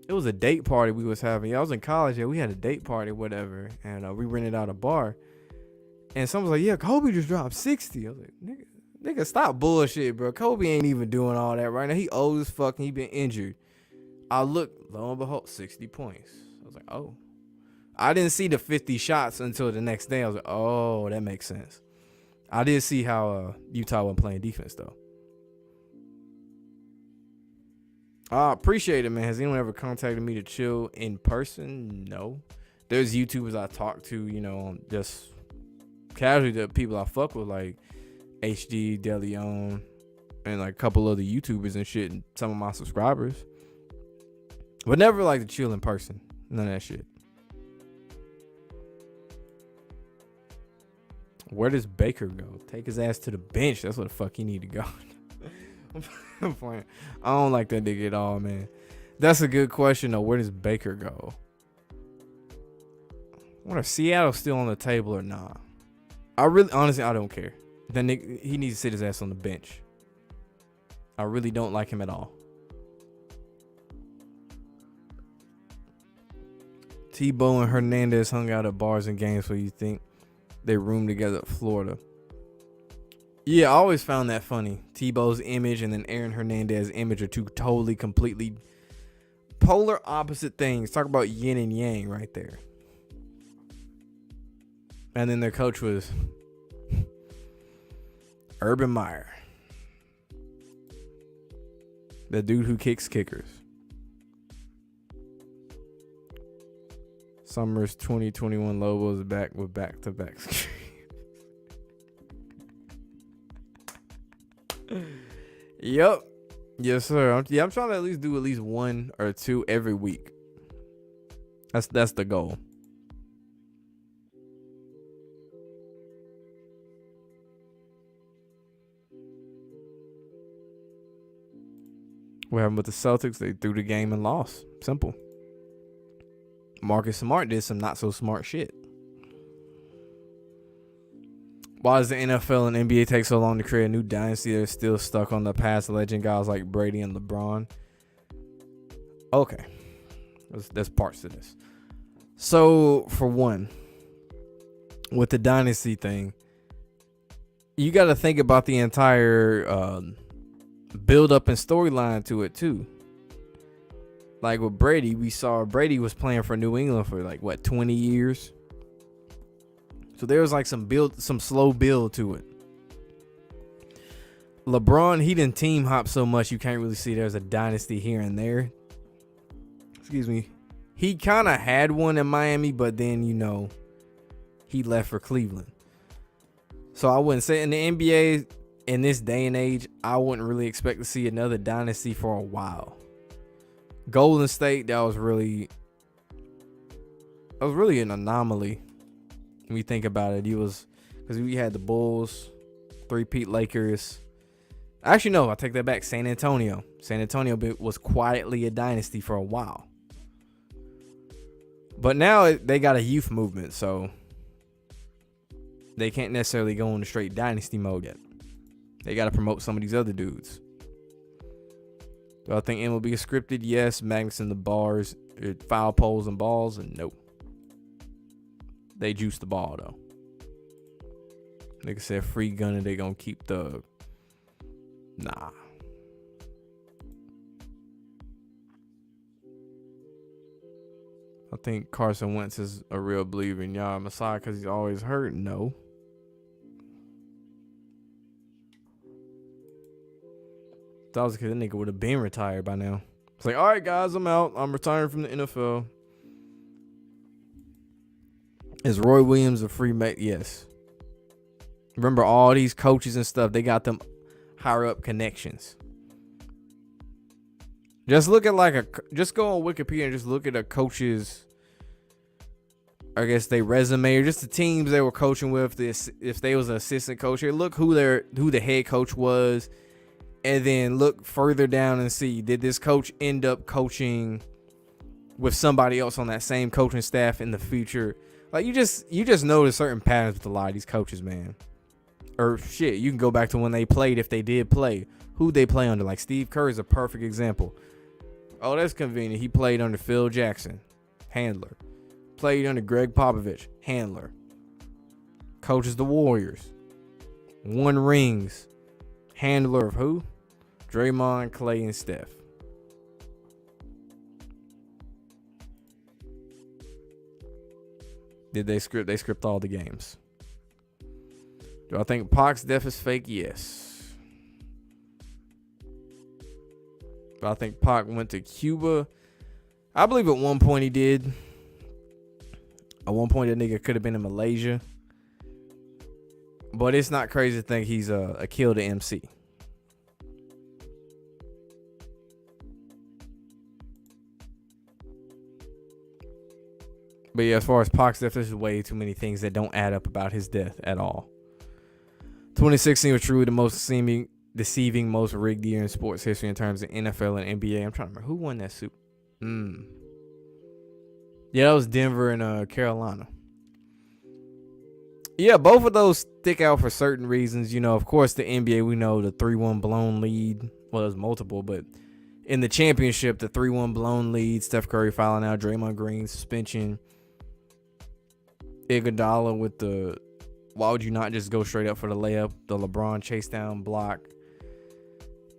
was a date party we was having. Yeah, I was in college. Yeah, we had a date party, whatever. And we rented out a bar. And someone was like, yeah, Kobe just dropped 60. I was like, nigga, stop bullshit, bro. Kobe ain't even doing all that right now. He old as fuck and he been injured. I looked, lo and behold, 60 points. I was like, oh. I didn't see the 50 shots until the next day. I was like, oh, that makes sense. I did see how Utah wasn't playing defense, though. I appreciate it, man. Has anyone ever contacted me to chill in person? No. There's YouTubers I talk to, you know, just casually, the people I fuck with, like HD, DeLeon, and like a couple other YouTubers and shit, and some of my subscribers. But never like to chill in person. None of that shit. Where does Baker go? Take his ass to the bench. That's where the fuck he need to go. I'm playing. I don't like that nigga at all, man. That's a good question, though. Where does Baker go? I wonder if Seattle's still on the table or not. Honestly, I don't care. then he needs to sit his ass on the bench. I really don't like him at all. Tebow and Hernandez hung out at bars and games. Where you think they roomed together at Florida? Yeah, I always found that funny. Tebow's image and then Aaron Hernandez's image are two totally, completely polar opposite things. Talk about yin and yang right there. And then their coach was Urban Meyer, the dude who kicks kickers. Summers 2021 Lobos back with back-to-back. Yep. Yes, sir. I'm trying to at least do at least one or two every week. That's the goal. What happened with the Celtics? They threw the game and lost. Simple. Marcus Smart did some not so smart shit. Why does the NFL and NBA take so long to create a new dynasty? They're still stuck on the past legend guys like Brady and LeBron. Okay. There's parts to this. So, for one, with the dynasty thing, you got to think about the entire build up and storyline to it, too. Like with Brady, we saw Brady was playing for New England for 20 years. So there was some slow build to it. LeBron, he didn't team hop so much you can't really see there's a dynasty here and there. Excuse me. He kind of had one in Miami, but then, he left for Cleveland. So I wouldn't say in the NBA in this day and age, I wouldn't really expect to see another dynasty for a while. Golden State, that was really an anomaly. When we think about it, because we had the Bulls, three-peat Lakers. Actually, no, I take that back. San Antonio was quietly a dynasty for a while. But now they got a youth movement, so they can't necessarily go into straight dynasty mode yet. They got to promote some of these other dudes. Do I think MLB is scripted? Yes. Magnuson, the bars, foul poles and balls, and nope. They juice the ball, though. Nigga said free gunner, they gonna keep the... Nah. I think Carson Wentz is a real believer in Yah Messiah because he's always hurt. No. If that was because that nigga would have been retired by now. It's like, all right, guys, I'm out. I'm retiring from the NFL. Is Roy Williams a free mate? Yes. Remember, all these coaches and stuff, they got them higher up connections. Just look at just go on Wikipedia and just look at a coach's, I guess, they resume or just the teams they were coaching with. If they was an assistant coach, here, look who the head coach was, and then look further down and see, did this coach end up coaching with somebody else on that same coaching staff in the future? Like you just notice certain patterns with a lot of these coaches, man. Or shit, you can go back to when they played, if they did play, who they play under. Like Steve Kerr is a perfect example. Oh, that's convenient. He played under Phil Jackson, handler. Played under Greg Popovich, handler. Coaches the Warriors. Won rings. Handler of who? Draymond, Clay, and Steph. Did they script? They script all the games. Do I think Pac's death is fake? Yes. Do I think Pac went to Cuba? I believe at one point he did. At one point that nigga could have been in Malaysia. But it's not crazy to think he's a kill to MC. But yeah, as far as Pac's death, there's way too many things that don't add up about his death at all. 2016 was truly the most deceiving, most rigged year in sports history in terms of NFL and NBA. I'm trying to remember who won that Super. Yeah, that was Denver and Carolina. Yeah, both of those stick out for certain reasons. You know, of course, the NBA, we know the 3-1 blown lead. Well, there's multiple, but in the championship, the 3-1 blown lead, Steph Curry fouling out, Draymond Green suspension, Iguodala with the, why would you not just go straight up for the layup, the LeBron chase down block.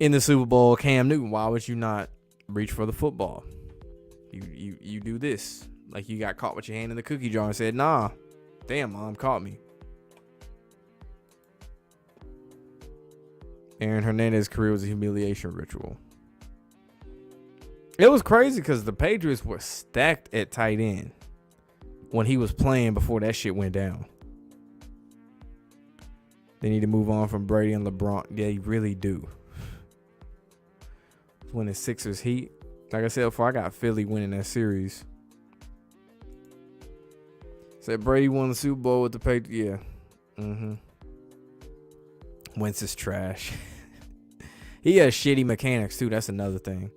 In the Super Bowl, Cam Newton, why would you not reach for the football? You do this. Like you got caught with your hand in the cookie jar and said, nah, damn, mom caught me. Aaron Hernandez's career was a humiliation ritual. It was crazy because the Patriots were stacked at tight end when he was playing before that shit went down. They need to move on from Brady and LeBron. They really do. When the Sixers Heat, like I said before, I got Philly winning that series. Said Brady won the Super Bowl with the Patriots. Yeah. Wentz is trash. He has shitty mechanics too. That's another thing.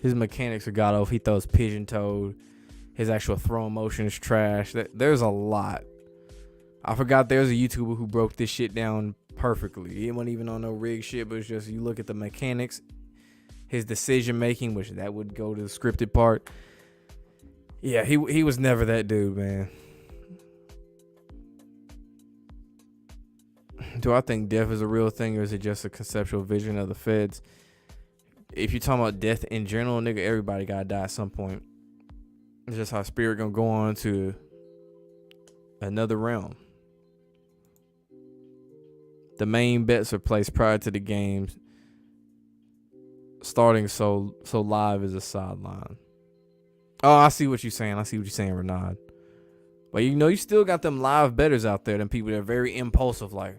His mechanics are god awful. He throws pigeon-toed. His actual throwing motion is trash. There's a lot. I forgot there's a YouTuber who broke this shit down perfectly. He wasn't even on no rig shit, but it's just you look at the mechanics, his decision making, which that would go to the scripted part. Yeah, he was never that dude, man. Do I think death is a real thing, or is it just a conceptual vision of the feds? If you're talking about death in general, nigga, everybody gotta die at some point. It's just how spirit gonna go on to another realm. The main bets are placed prior to the games starting, so live is a sideline. Oh, I see what you're saying. Renard. But you know, you still got them live bettors out there, them people that are very impulsive. Like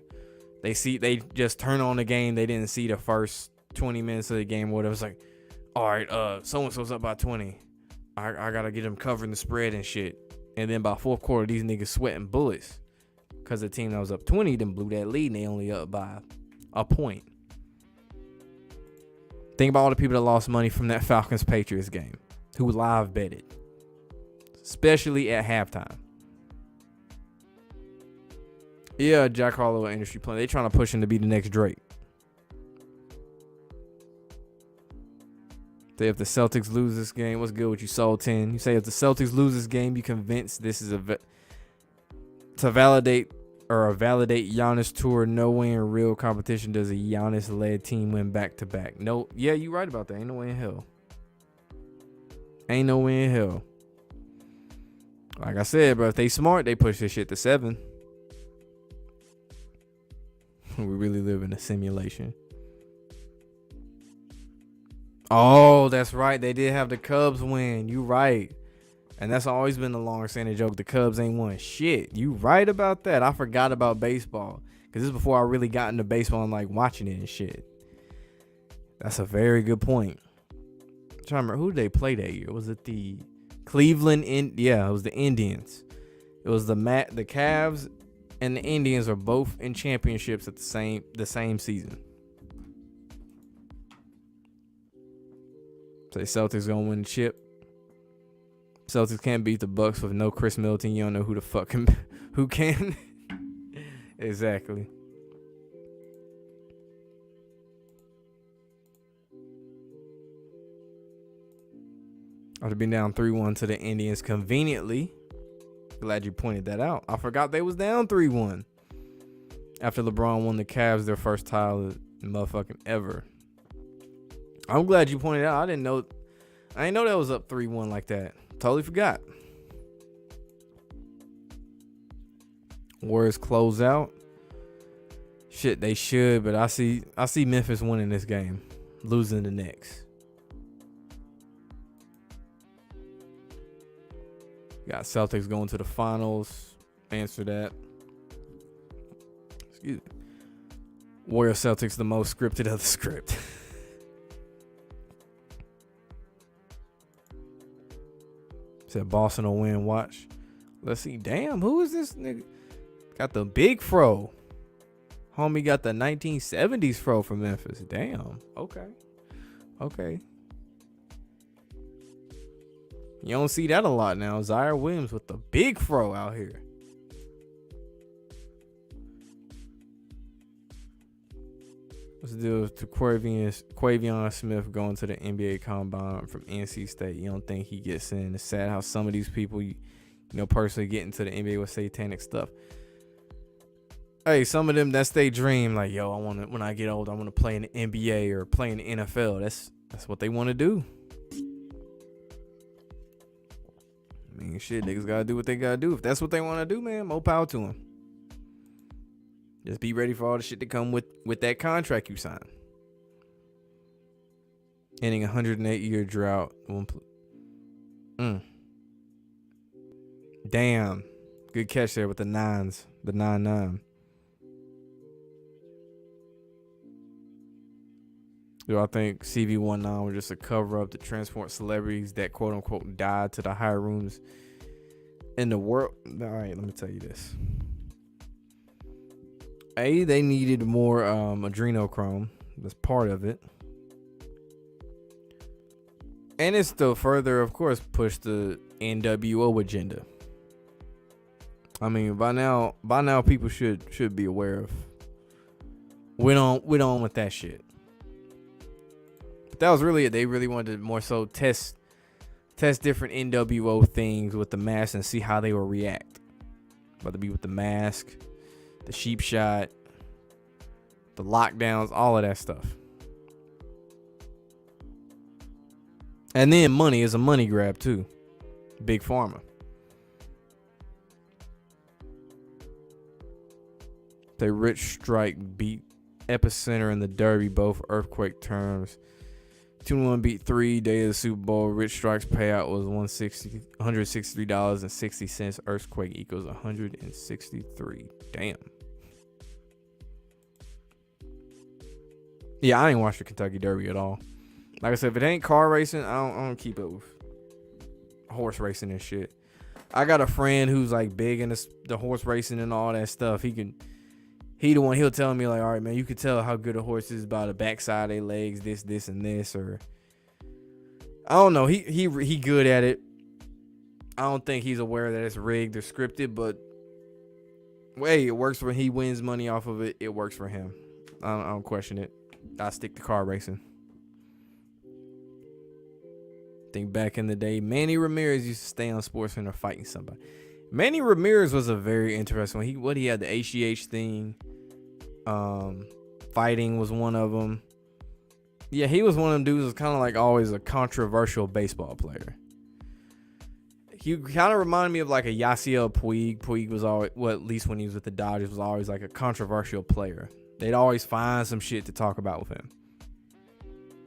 they just turn on the game. They didn't see the first 20 minutes of the game. Whatever. It's like, all right, so-and-so's up by 20. I gotta get them covering the spread and shit. And then by fourth quarter, these niggas sweating bullets because the team that was up 20 then blew that lead and they only up by a point. Think about all the people that lost money from that Falcons-Patriots game who live betted, especially at halftime. Yeah, Jack Harlow industry plan. They trying to push him to be the next Drake. Say if the Celtics lose this game, what's good with you, Soul 10? You say if the Celtics lose this game, you convinced this is to validate Giannis tour. No way in real competition does a Giannis-led team win back-to-back. No, yeah, you right about that. Ain't no way in hell. Ain't no way in hell. Like I said, bro, if they smart, they push this shit to 7. We really live in a simulation. Oh, that's right. They did have the Cubs win. You right. And that's always been the long-standing joke. The Cubs ain't won shit. You right about that. I forgot about baseball. Because this is before I really got into baseball and like watching it and shit. That's a very good point. I'm trying to remember who did they play that year. Was it the Cleveland? Yeah, it was the Indians. It was the Cavs and the Indians are both in championships at the same season. Say Celtics gonna win the chip. Celtics can't beat the Bucks with no Chris Middleton. You don't know who the fuck who can. Exactly. I'd have been down 3-1 to the Indians conveniently. Glad you pointed that out. I forgot they was down 3-1 after LeBron won the Cavs their first title motherfucking ever. I'm glad you pointed out. I didn't know that was up 3-1 like that. Totally forgot. Warriors close out. Shit, they should, but I see Memphis winning this game, losing the next. Got Celtics going to the finals. Answer that. Excuse me. Warrior Celtics the most scripted of the script. Said Boston will win. Watch. Let's see. Damn, who is this nigga? Got the big fro. Homie got the 1970s fro from Memphis. Damn. Okay. You don't see that a lot now. Zaire Williams with the big fro out here. Let's do to Quavion Smith going to the NBA Combine from NC State. You don't think he gets in? It's sad how some of these people, personally get into the NBA with satanic stuff. Hey, some of them, that's their dream. Like, yo, when I get old, I want to play in the NBA or play in the NFL. That's what they want to do. I mean, shit, niggas gotta do what they gotta do. If that's what they want to do, man, more power to them. Just be ready for all the shit to come with that contract you sign. Ending a 108-year drought. Damn. Good catch there with the nines. The 9-9. Do I think CV19 was just a cover up to transport celebrities that quote unquote died to the higher rooms in the world? All right, let me tell you this. They needed more adrenochrome. That's part of it. And it's still further, of course, push the NWO agenda. I mean, by now people should be aware of. We don't with that shit. But that was really it. They really wanted to more so test different NWO things with the mask and see how they will react. Whether it be with the mask, the sheep shot, the lockdowns, all of that stuff. And then money is a money grab too. Big Pharma. The Rich Strike beat Epicenter in the Derby, both earthquake terms. 2-1 beat 3 day of the Super Bowl. Rich Strike's payout was $163.60. Earthquake equals 163. Damn. Yeah, I ain't watched the Kentucky Derby at all. Like I said, if it ain't car racing, I don't keep up with horse racing and shit. I got a friend who's like big in the horse racing and all that stuff. He the one, he'll tell me like, all right, man, you can tell how good a horse is by the backside of their legs, this, and this, or I don't know. He good at it. I don't think he's aware that it's rigged or scripted, but hey, it works when he wins money off of it. It works for him. I don't question it. I stick to car racing. Think back in the day, Manny Ramirez used to stay on SportsCenter fighting somebody. Manny Ramirez was a very interesting one. He had the HGH thing. Fighting was one of them. Yeah, he was one of them dudes who was kind of like always a controversial baseball player. He kind of reminded me of like a Yasiel Puig. Puig was always, well, at least when he was with the Dodgers, was always like a controversial player. They'd always find some shit to talk about with him.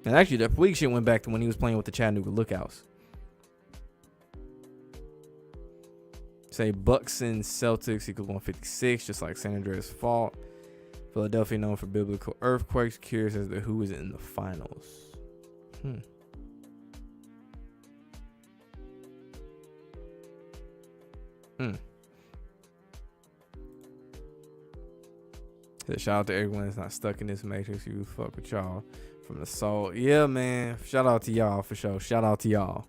And actually, that Puig shit went back to when he was playing with the Chattanooga Lookouts. Say Bucks and Celtics equals 156, just like San Andreas Fault. Philadelphia known for biblical earthquakes. Curious as to who is in the finals. Shout out to everyone that's not stuck in this matrix. You fuck with y'all from the soul. Yeah, man. Shout out to y'all for sure. Shout out to y'all.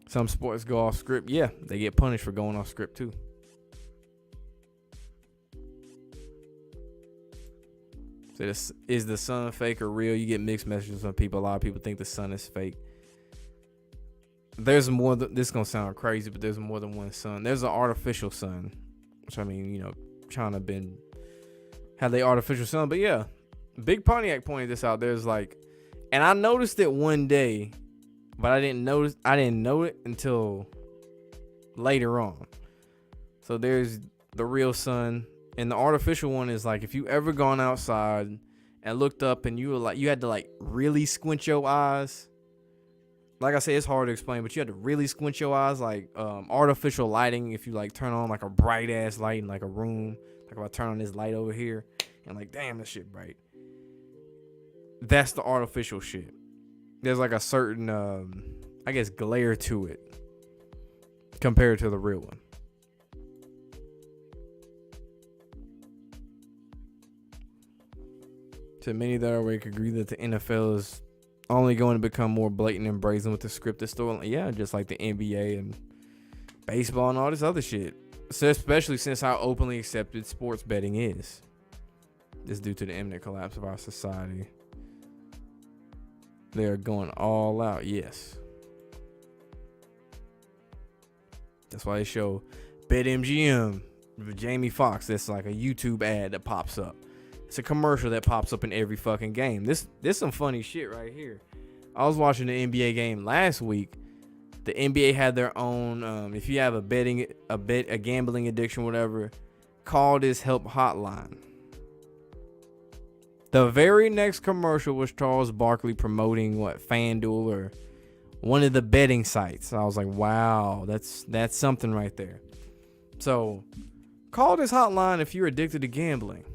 Some sports go off script. Yeah, they get punished for going off script too. So this, is the sun fake or real? You get mixed messages from people. A lot of people think the sun is fake. There's more. This is gonna sound crazy, but there's more than one sun. There's an artificial sun, which I mean, China had the artificial sun. But yeah, Big Pontiac pointed this out. There's like, and I noticed it one day, but I didn't know it until later on. So there's the real sun, and the artificial one is like if you ever gone outside and looked up and you had to like really squint your eyes. Like I said, it's hard to explain, but you had to really squint your eyes, like artificial lighting. If you like turn on like a bright ass light in like a room, like if I turn on this light over here and like, damn, this shit bright. That's the artificial shit. There's like a certain, I guess, glare to it compared to the real one. So many that are awake agree that the NFL is only going to become more blatant and brazen with the scripted storyline. Yeah, just like the NBA and baseball and all this other shit. So especially since how openly accepted sports betting is. It's due to the imminent collapse of our society. They are going all out, yes. That's why they show BetMGM with Jamie Foxx. That's like a YouTube ad that pops up. It's a commercial that pops up in every fucking game. This some funny shit right here. I was watching the NBA game last week. The NBA had their own. If you have a gambling addiction, whatever, call this help hotline. The very next commercial was Charles Barkley promoting FanDuel or one of the betting sites. I was like, wow, that's something right there. So call this hotline if you're addicted to gambling.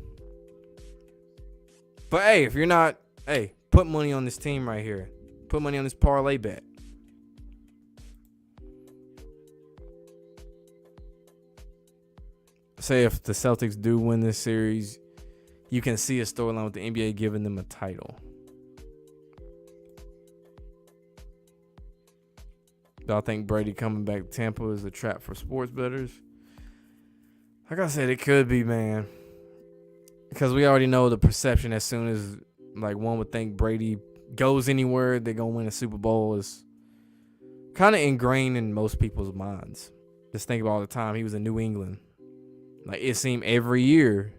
But hey, if you're not, hey, put money on this team right here. Put money on this parlay bet. Say if the Celtics do win this series, you can see a storyline with the NBA giving them a title. Do I think Brady coming back to Tampa is a trap for sports bettors? Like I said, it could be, man. Because we already know the perception as soon as like one would think Brady goes anywhere, they're going to win a Super Bowl is kind of ingrained in most people's minds. Just think about all the time he was in New England. Like it seemed every year,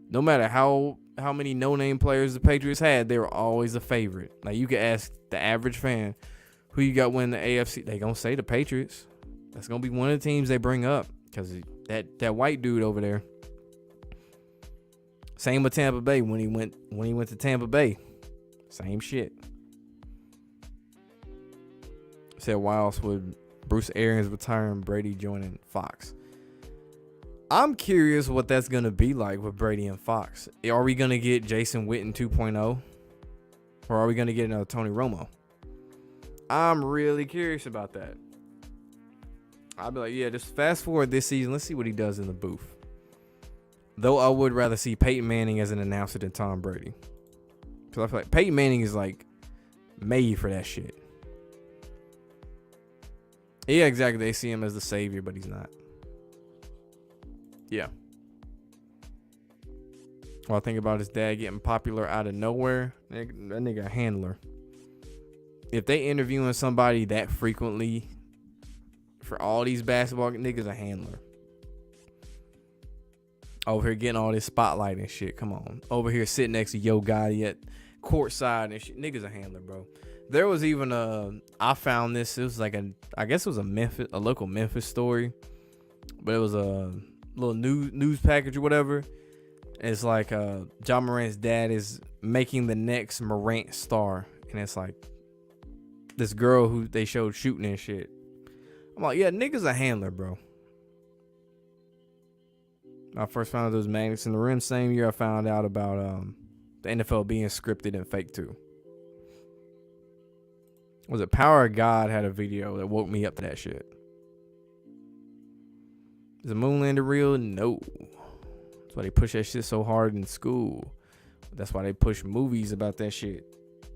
no matter how many no-name players the Patriots had, they were always a favorite. Like you could ask the average fan, who you got winning the AFC? They gonna say the Patriots. That's gonna be one of the teams they bring up because that white dude over there. Same with Tampa Bay when he went to Tampa Bay. Same shit. Said why else would Bruce Arians retire and Brady joining Fox? I'm curious what that's gonna be like with Brady and Fox. Are we gonna get Jason Witten 2.0? Or are we gonna get another Tony Romo? I'm really curious about that. I'll be like, yeah, just fast forward this season. Let's see what he does in the booth. Though I would rather see Peyton Manning as an announcer than Tom Brady. Because I feel like Peyton Manning is like made for that shit. Yeah, exactly. They see him as the savior, but he's not. Yeah. Well, I think about his dad getting popular out of nowhere. That nigga a handler. If they interviewing somebody that frequently for all these basketball niggas, a handler. Over here getting all this spotlight and shit. Come on. Over here sitting next to Yo Gotti at courtside and shit. Niggas a handler, bro. There was even I found this. It was like I guess it was a local Memphis story. But it was a little news package or whatever. It's like Ja Morant's dad is making the next Morant star. And it's like this girl who they showed shooting and shit. I'm like, yeah, niggas a handler, bro. I first found out those magnets in the rim. Same year I found out about the NFL being scripted and fake too. Was it Power of God had a video that woke me up to that shit? Is the moon landing real? No. That's why they push that shit so hard in school. That's why they push movies about that shit.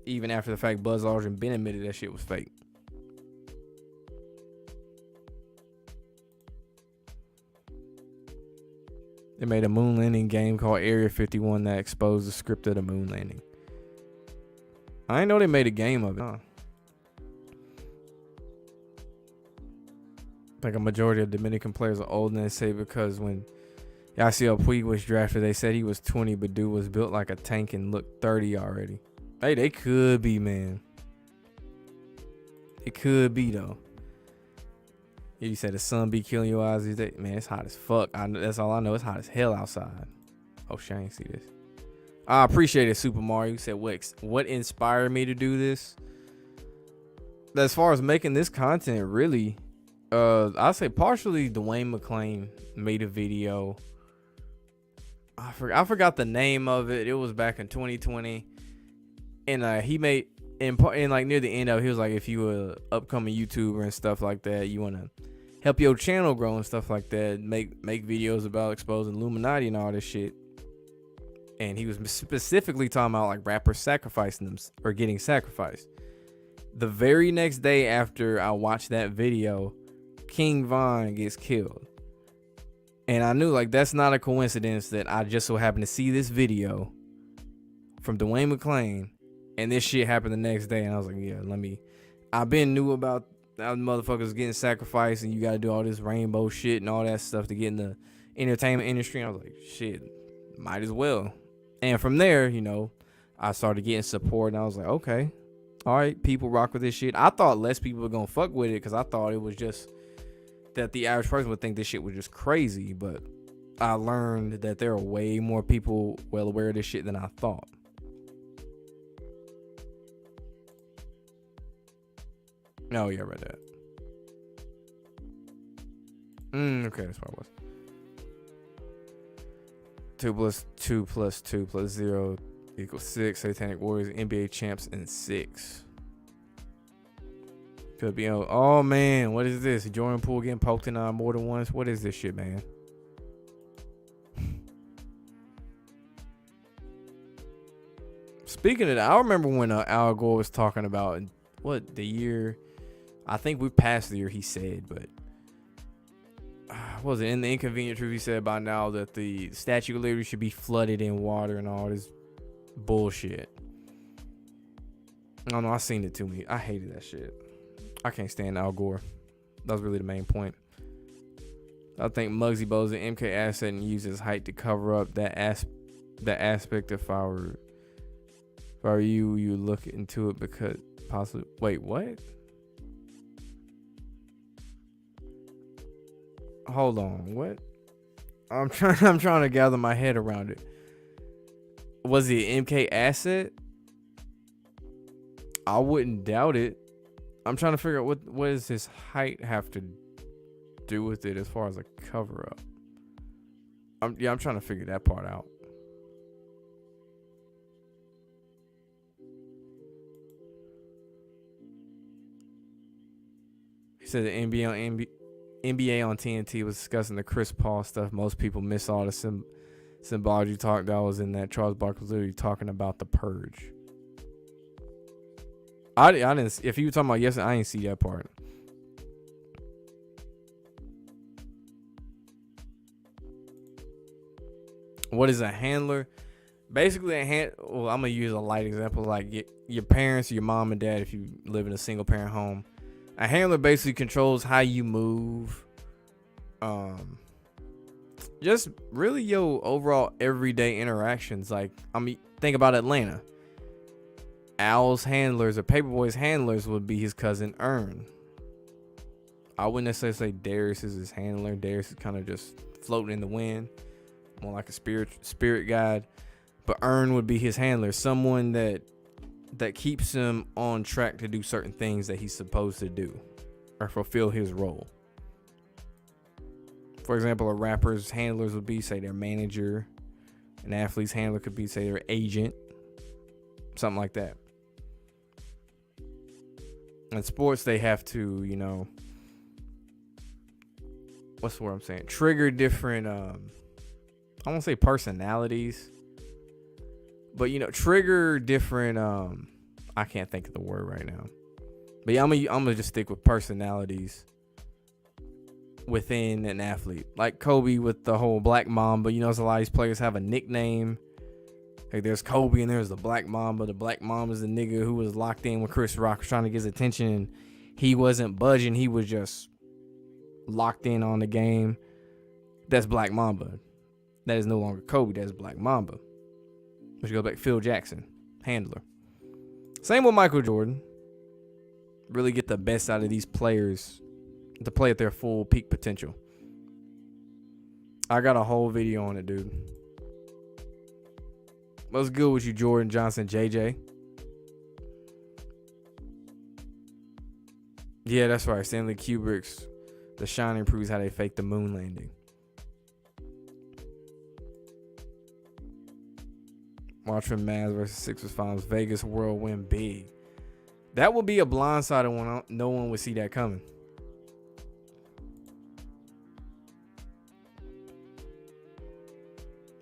Even after the fact Buzz Aldrin been admitted that shit was fake. They made a moon landing game called Area 51 that exposed the script of the moon landing. I didn't know they made a game of it. Huh? Like a majority of Dominican players are old, and they say because when Yasiel Puig was drafted, they said he was 20, but dude was built like a tank and looked 30 already. Hey, they could be, man. It could be, though. You said the sun be killing your eyes these days. Man, it's hot as fuck. That's all I know. It's hot as hell outside. Oh, shit, I ain't see this. I appreciate it, Super Mario. You said, what inspired me to do this? As far as making this content, really, I'll say partially Dwayne McClain made a video. I forgot the name of it. It was back in 2020. And he made, and like near the end of it, he was like, if you a upcoming YouTuber and stuff like that, you want to help your channel grow and stuff like that, make videos about exposing Illuminati and all this shit. And he was specifically talking about like rappers sacrificing them or getting sacrificed. The very next day after I watched that video, King Von gets killed. And I knew, like, that's not a coincidence that I just so happened to see this video from Dwayne McClain, and this shit happened the next day. And I was like, yeah, I've been knew about how motherfuckers getting sacrificed, and you got to do all this rainbow shit and all that stuff to get in the entertainment industry. And I was like, shit, might as well. And from there, I started getting support, and I was like, okay, all right, people rock with this shit. I thought less people were going to fuck with it because I thought it was just that the average person would think this shit was just crazy, but I learned that there are way more people well aware of this shit than I thought. Oh, yeah, I read that. Okay, that's what it was. 2 plus 2 plus 2 plus 0 equals 6. Satanic Warriors, NBA champs, and 6. Could be. Oh man, what is this? Jordan Poole getting poked in more than once. What is this shit, man? Speaking of that, I remember when Al Gore was talking about what the year. I think we passed the year he said, but what was it in the Inconvenient Truth? He said by now that the Statue of Liberty should be flooded in water and all this bullshit. I don't know. I seen it to me. I hated that shit. I can't stand Al Gore. That was really the main point. I think Muggsy Bogues and MK asset and use his height to cover up that aspect. If I were you look into it because possibly. Wait, what? Hold on, what? I'm trying to gather my head around it. Was he an MK asset? I wouldn't doubt it. I'm trying to figure out what does his height have to do with it as far as a cover up. I'm trying to figure that part out. He said the NBA on TNT was discussing the Chris Paul stuff. Most people miss all the symbology talk that was in that. Charles Barkley was literally talking about the purge. I didn't. If you were talking about yesterday, I didn't see that part. What is a handler? Basically, well, I'm gonna use a light example, like your parents, your mom and dad. If you live in a single parent home, a handler basically controls how you move. Just really your overall everyday interactions. Like, think about Atlanta. Al's handlers or Paperboy's handlers would be his cousin Earn. I wouldn't necessarily say Darius is his handler. Darius is kind of just floating in the wind, more like a spirit guide. But Earn would be his handler, someone that keeps him on track to do certain things that he's supposed to do or fulfill his role. For example, a rapper's handlers would be, say, their manager. An athlete's handler could be, say, their agent. Something like that. In sports, they have to, what's the word I'm saying? Trigger different, I won't say personalities, but, trigger different, I can't think of the word right now. But yeah, I'm gonna just stick with personalities within an athlete. Like Kobe with the whole Black Mamba. There's a lot of these players have a nickname. Like there's Kobe and there's the Black Mamba. The Black Mamba is the nigga who was locked in with Chris Rock trying to get his attention, and he wasn't budging. He was just locked in on the game. That's Black Mamba. That is no longer Kobe. That's Black Mamba. Which goes back Phil Jackson, handler. Same with Michael Jordan. Really get the best out of these players to play at their full peak potential. I got a whole video on it, dude. What's good with you, Jordan Johnson, JJ? Yeah, that's right. Stanley Kubrick's The Shining proves how they faked the moon landing. Watching Mavs versus Sixers finals. Vegas World win big. That would be a blindsided one. No one would see that coming.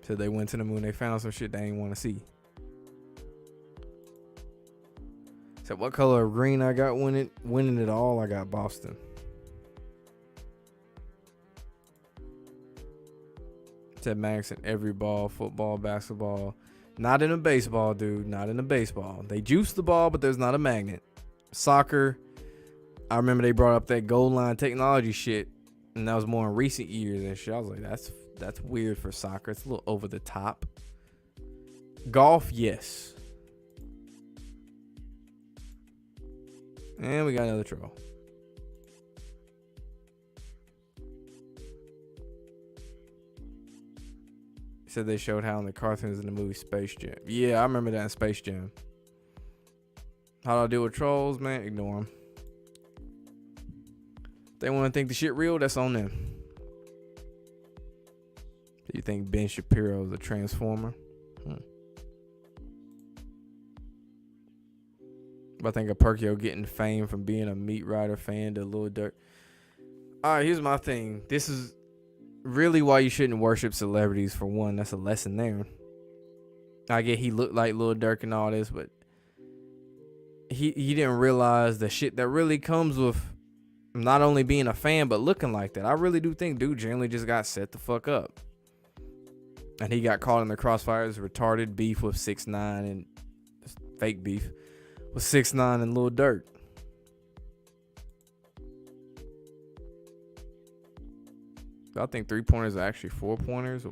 So they went to the moon. They found some shit they didn't want to see. So what color of green I got winning it all? I got Boston. Said Max in every ball, football, basketball. Not in a baseball, dude. Not in a baseball. They juice the ball, but there's not a magnet. Soccer, I remember they brought up that goal line technology shit, and that was more in recent years and shit. I was like, that's weird for soccer. It's a little over the top. Golf, yes. And we got another troll. Said they showed how in the cartoons in the movie Space Jam. Yeah, I remember that in Space Jam. How do I deal with trolls, man? Ignore them. They want to think the shit real, that's on them. Do you think Ben Shapiro is a transformer? I think of Perkio getting fame from being a Meat Rider fan to Lil Durk. Alright, here's my thing. This is really why you shouldn't worship celebrities, for one. That's a lesson there. I get he looked like Lil Durk and all this, but he didn't realize the shit that really comes with not only being a fan, but looking like that. I really do think dude generally just got set the fuck up. And he got caught in the crossfires, retarded beef with 6ix9ine and fake beef with 6ix9ine and Lil Durk. I think 3-pointers are actually 4-pointers.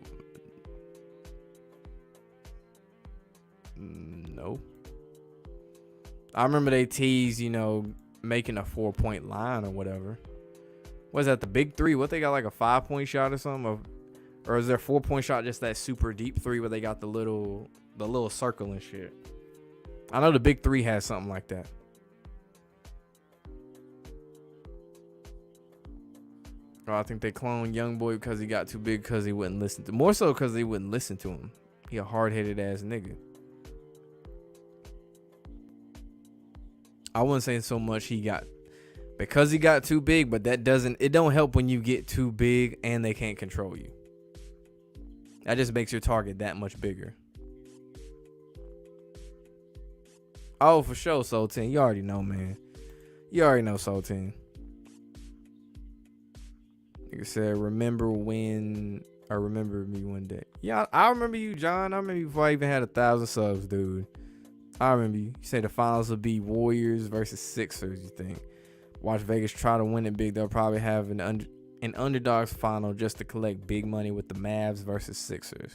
No. I remember they teased, making a 4-point line or whatever. Was that the big three? What, they got like a 5-point shot or something? Or is their 4-point shot just that super deep three where they got the little circle and shit? I know the big three has something like that. Oh, I think they cloned YoungBoy because he got too big because he wouldn't listen to. More so because they wouldn't listen to him. He a hard-headed ass nigga. I wouldn't say so much because he got too big, but it don't help when you get too big and they can't control you. That just makes your target that much bigger. Oh, for sure, Soul 10. You already know, man. You already know, Soul 10. Like I said, remember me one day. Yeah, I remember you, John. I remember you before I even had 1,000 subs, dude. I remember you. You say the finals will be Warriors versus Sixers, you think. Watch Vegas try to win it big. They'll probably have an underdogs final just to collect big money with the Mavs versus Sixers.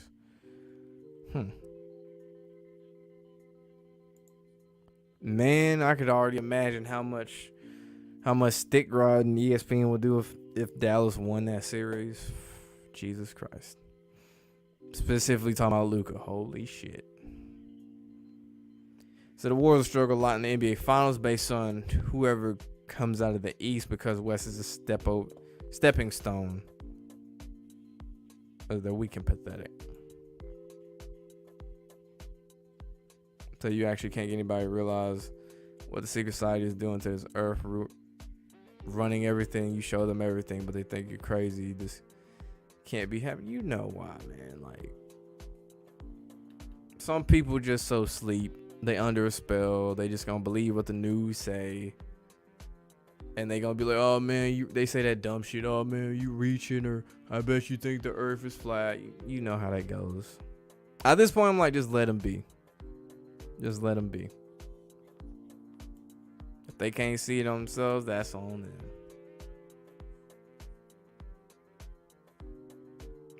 Man, I could already imagine how much stick rod and ESPN would do if Dallas won that series. Jesus Christ. Specifically talking about Luka. Holy shit. So the Warriors struggle a lot in the NBA Finals based on whoever comes out of the East, because West is a stepping stone. They're weak and pathetic. So you actually can't get anybody to realize what the secret society is doing to this earth, running everything. You show them everything, but they think you're crazy. You just can't be happy. You know why, man. Like, some people just so sleep. They under a spell. They just gonna believe what the news say. And they gonna be like, oh man, they say that dumb shit. Oh man, you reaching, or I bet you think the earth is flat. You know how that goes. At this point, I'm like, just let them be. Just let them be. If they can't see it on themselves, that's on them.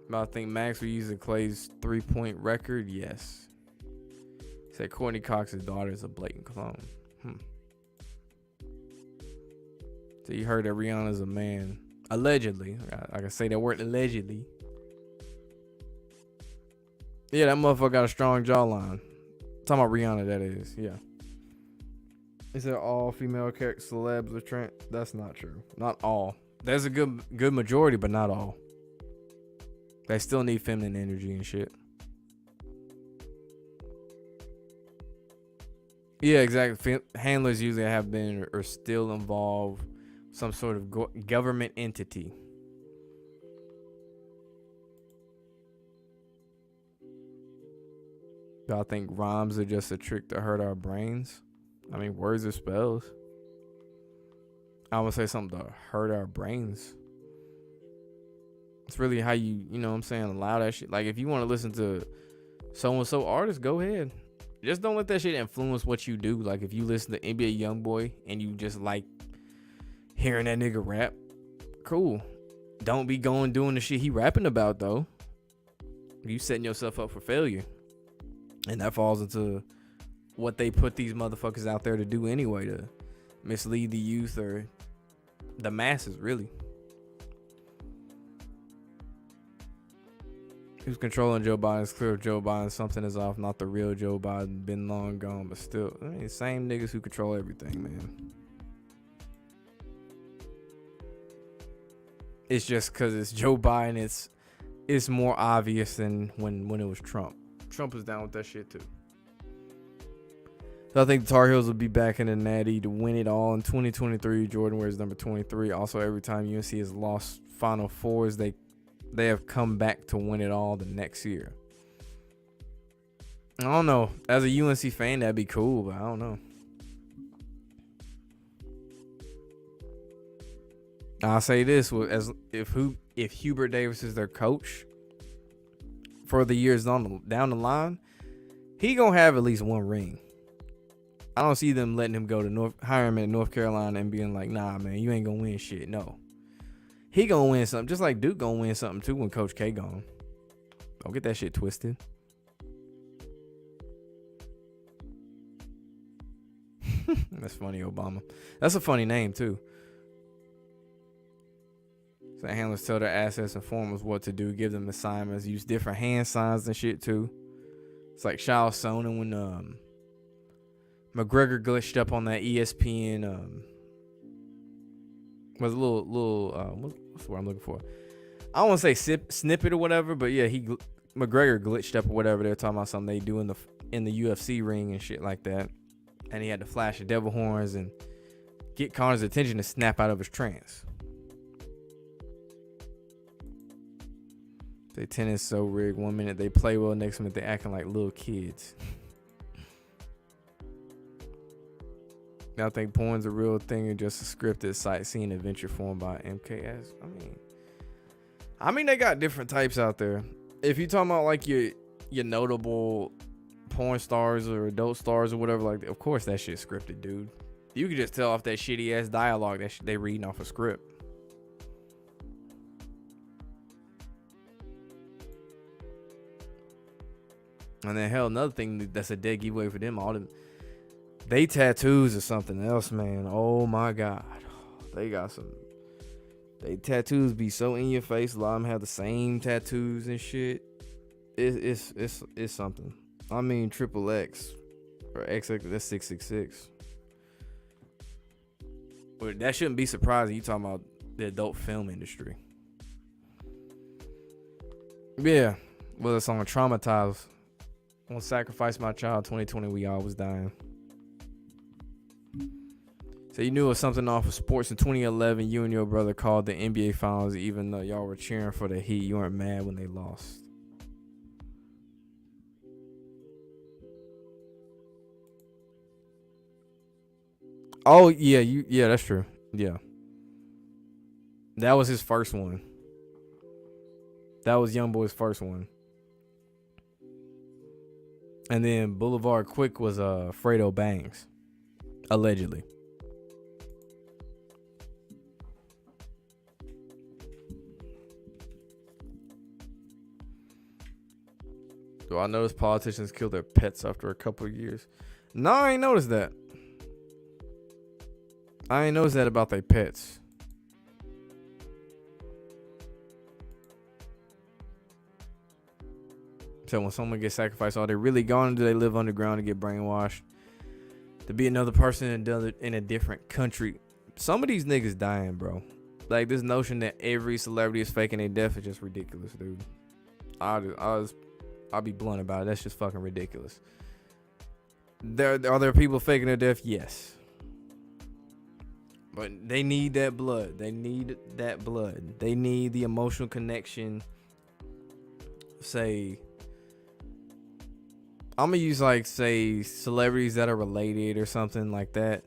But I think Max will use Clay's 3-point record. Yes. He said Courtney Cox's daughter is a blatant clone. So you heard that Rihanna's a man. Allegedly. I can say that word allegedly. Yeah, that motherfucker got a strong jawline. Talking about Rihanna, that is. Yeah. Is that all female celebs are trans? That's not true. Not all. There's a good majority, but not all. They still need feminine energy and shit. Yeah, exactly. Handlers usually have been or still involved some sort of government entity. Y'all think rhymes are just a trick to hurt our brains? I mean, words are spells. I would say something to hurt our brains. It's really how you know what I'm saying, allow that shit. Like, if you want to listen to so-and-so artist, go ahead. Just don't let that shit influence what you do. Like, if you listen to NBA Youngboy and you just like hearing that nigga rap, cool. Don't be going doing the shit he rapping about, though. You setting yourself up for failure. And that falls into what they put these motherfuckers out there to do anyway, to mislead the youth or the masses, really. Who's controlling Joe Biden? It's clear Joe Biden, something is off. Not the real Joe Biden, been long gone, but still, I mean, same niggas who control everything, man. It's just because it's Joe Biden, it's more obvious than when it was Trump. Trump was down with that shit too. So I think the Tar Heels will be back in the Natty to win it all in 2023. Jordan wears number 23. Also, every time UNC has lost Final Fours, they have come back to win it all the next year. I don't know. As a UNC fan, that'd be cool, but I don't know. I'll say this: as if Hubert Davis is their coach for the years down the line, he gonna have at least one ring. I don't see them letting him go to hire him at North Carolina and being like, nah, man, you ain't gonna win shit. No. He gonna win something, just like Duke gonna win something too when Coach K gone. Don't get that shit twisted. That's funny, Obama. That's a funny name too. So handlers tell their assets and formers what to do, give them assignments, use different hand signs and shit too. It's like Shaw Sonnen when McGregor glitched up on that ESPN was a little what's the word I'm looking for? I don't want to say snippet or whatever, but yeah, McGregor glitched up or whatever. They're talking about something they do in the UFC ring and shit like that, and he had to flash the devil horns and get Connor's attention to snap out of his trance. They tennis so rigged. 1 minute they play well, next minute they acting like little kids. I think porn's a real thing and just a scripted sightseeing adventure formed by MKS. I mean, they got different types out there. If you talking about like your notable porn stars or adult stars or whatever, like, of course that shit's scripted, dude. You can just tell off that shitty ass dialogue that they reading off a script. And then hell, another thing that's a dead giveaway for them, all them. They tattoos or something else, man. Oh my God. They got some. They tattoos be so in your face. A lot of them have the same tattoos and shit. It's something. I mean, triple X or XX, that's 666. But that shouldn't be surprising. You talking about the adult film industry. Yeah. Well, it's on Traumatized. I'm gonna sacrifice my child. 2020, we all was dying. So you knew it was something off of sports in 2011. You and your brother called the NBA Finals, even though y'all were cheering for the Heat. You weren't mad when they lost. Oh yeah, yeah, that's true. Yeah, that was his first one. That was Youngboy's first one. And then Boulevard Quick was Fredo Bangs, allegedly. Do I notice politicians kill their pets after a couple of years? No, I ain't noticed that. I ain't noticed that about their pets. So when someone gets sacrificed, are they really gone, or do they live underground and get brainwashed to be another person in a different country? Some of these niggas dying, bro. Like, this notion that every celebrity is faking their death is just ridiculous, dude. I'll be blunt about it. That's just fucking ridiculous. Are there people faking their death? Yes. But they need that blood. They need that blood. They need the emotional connection. Say, I'm gonna use like say celebrities that are related or something like that.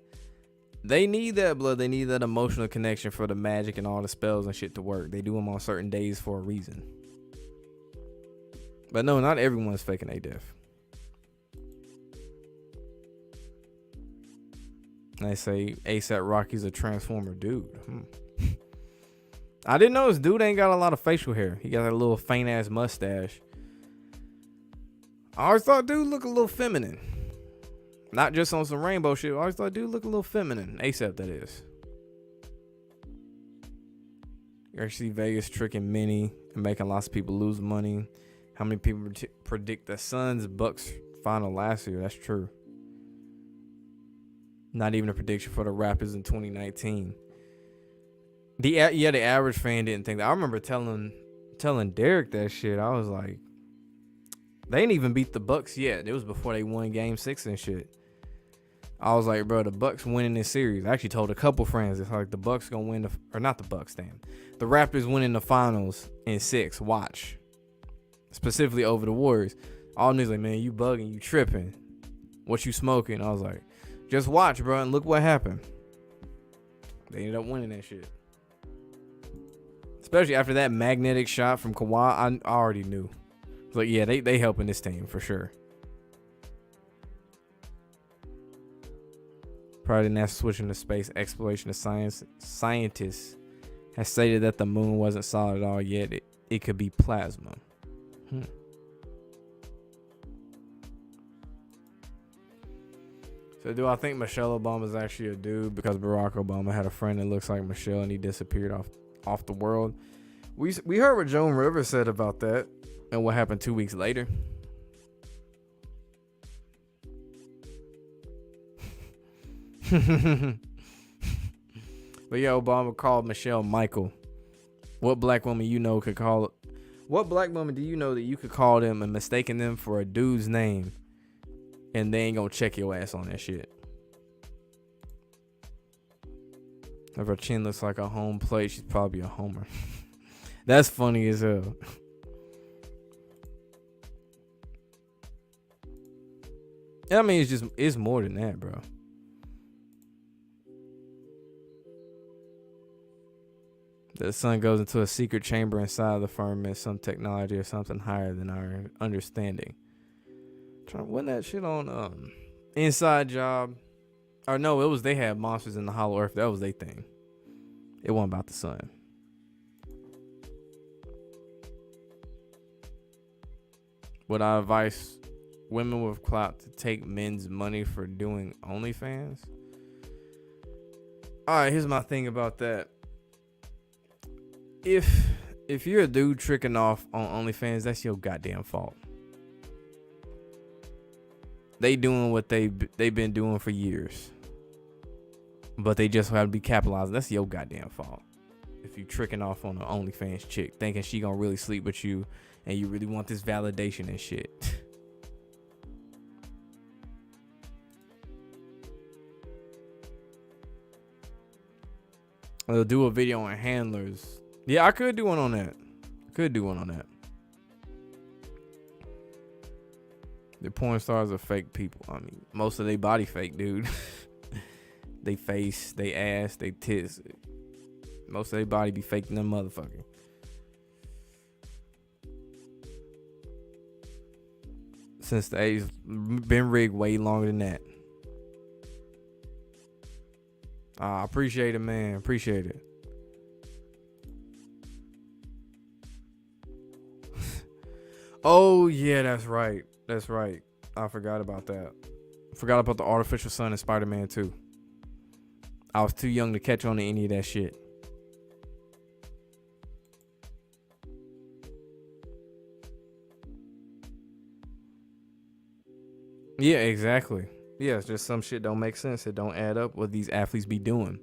They need that blood. They need that emotional connection for the magic and all the spells and shit to work. They do them on certain days for a reason. But no, not everyone's faking their death. They say ASAP Rocky's a transformer dude. I didn't know this dude ain't got a lot of facial hair. He got that little faint ass mustache. I always thought dude looked a little feminine. Not just on some rainbow shit. I always thought dude looked a little feminine. ASAP, that is. You actually see Vegas tricking Minnie and making lots of people lose money. How many people predict the Suns Bucks final last year? That's true. Not even a prediction for the Raptors in 2019. The average fan didn't think that. I remember telling Derek that shit. I was like, they ain't even beat the Bucks yet. It was before they won Game 6 and shit. I was like, bro, the Bucks winning this series. I actually told a couple friends, it's like the Bucks gonna win or not the Bucks, damn. The Raptors winning the finals in 6. Watch. Specifically over the Warriors. All niggas like, man, you bugging, you tripping. What you smoking? I was like, just watch, bro, and look what happened. They ended up winning that shit. Especially after that magnetic shot from Kawhi, I already knew. It's like, yeah, they helping this team for sure. Probably NASA switching to space exploration of science. Scientists has stated that the moon wasn't solid at all yet. It could be plasma. So do I think Michelle Obama is actually a dude because Barack Obama had a friend that looks like Michelle and he disappeared off the world? We heard what Joan Rivers said about that and what happened 2 weeks later. But yeah, Obama called Michelle Michael. What black woman do you know that you could call them and mistaken them for a dude's name and they ain't gonna check your ass on that shit? If her chin looks like a home plate, she's probably a homer. That's funny as hell. I mean, it's more than that, bro. The sun goes into a secret chamber inside of the firmament, some technology or something higher than our understanding. Wasn't that shit on Inside Job? Or no, it was they had monsters in the Hollow Earth. That was their thing. It wasn't about the sun. Would I advise women with clout to take men's money for doing OnlyFans? Alright, here's my thing about that. If you're a dude tricking off on OnlyFans, that's your goddamn fault. They doing what they've been doing for years, but they just have to be capitalized. That's your goddamn fault. If you tricking off on an OnlyFans chick, thinking she gonna really sleep with you, and you really want this validation and shit. They'll do a video on handlers. Yeah, I could do one on that. The porn stars are fake people. I mean, most of their body fake, dude. They face, they ass, they tits. Most of their body be faking them motherfucker. Since the 80s, been rigged way longer than that. I appreciate it, man. Appreciate it. Oh, yeah, that's right. That's right. I forgot about that. Forgot about the artificial sun in Spider-Man 2. I was too young to catch on to any of that shit. Yeah, exactly. Yeah, it's just some shit don't make sense. It don't add up what these athletes be doing.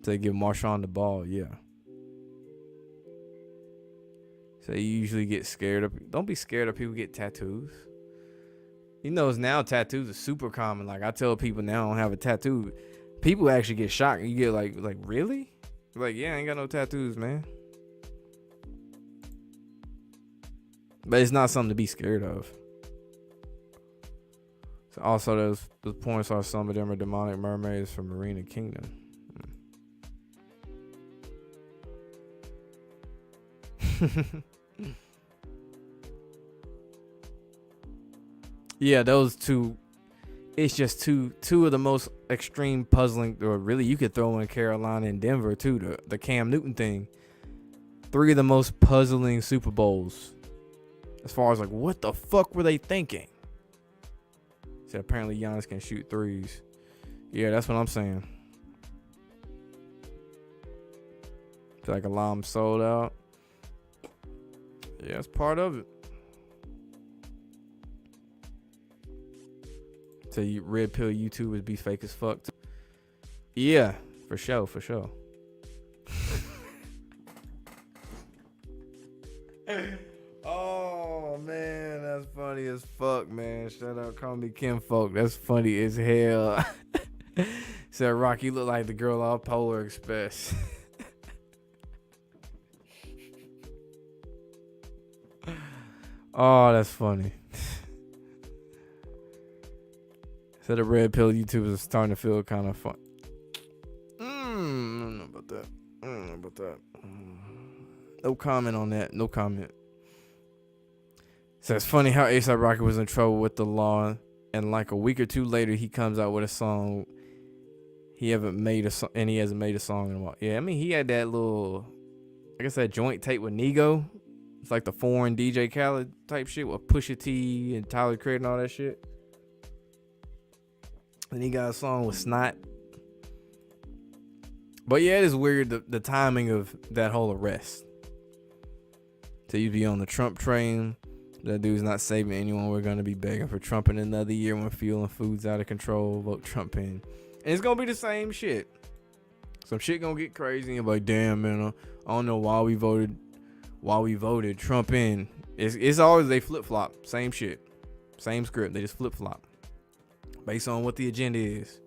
To give Marshawn the ball, yeah. So you usually get scared of. Don't be scared of people get tattoos. You know, now tattoos are super common. Like I tell people now, I don't have a tattoo. People actually get shocked. You get like really? Like, yeah, I ain't got no tattoos, man. But it's not something to be scared of. So also, the points are some of them are demonic mermaids from Marina Kingdom. Yeah, those two. It's just two of the most extreme puzzling, or really you could throw in Carolina and Denver too. The Cam Newton thing. 3 of the most puzzling Super Bowls. As far as like, what the fuck were they thinking? So apparently Giannis can shoot threes. Yeah, that's what I'm saying. Feel like Alam sold out. Yeah, that's part of it. So you red pill YouTubers be fake as fuck too. Yeah, for sure. Oh man, that's funny as fuck, man. Shut up, call me Kim Folk. That's funny as hell. Said Rocky look like the girl off Polar Express. Oh, that's funny. So the red pill YouTubers are starting to feel kind of fun. I don't know about that. No comment on that. No comment. So it's funny how A$AP Rocky was in trouble with the law, and like a week or two later, he comes out with a song. He hasn't made a song in a while. Yeah, I mean, he had that little, I guess that joint tape with Nigo. It's like the foreign DJ Khaled type shit with Pusha T and Tyler Creator and all that shit. And he got a song with Snot. But yeah, it is weird the timing of that whole arrest. So you'd be on the Trump train. That dude's not saving anyone. We're going to be begging for Trump in another year when fuel and food's out of control. Vote Trump in. And it's going to be the same shit. Some shit going to get crazy. And like, damn, man, I don't know why we voted Trump in. It's always they flip-flop. Same shit. Same script. They just flip-flop. Based on what the agenda is.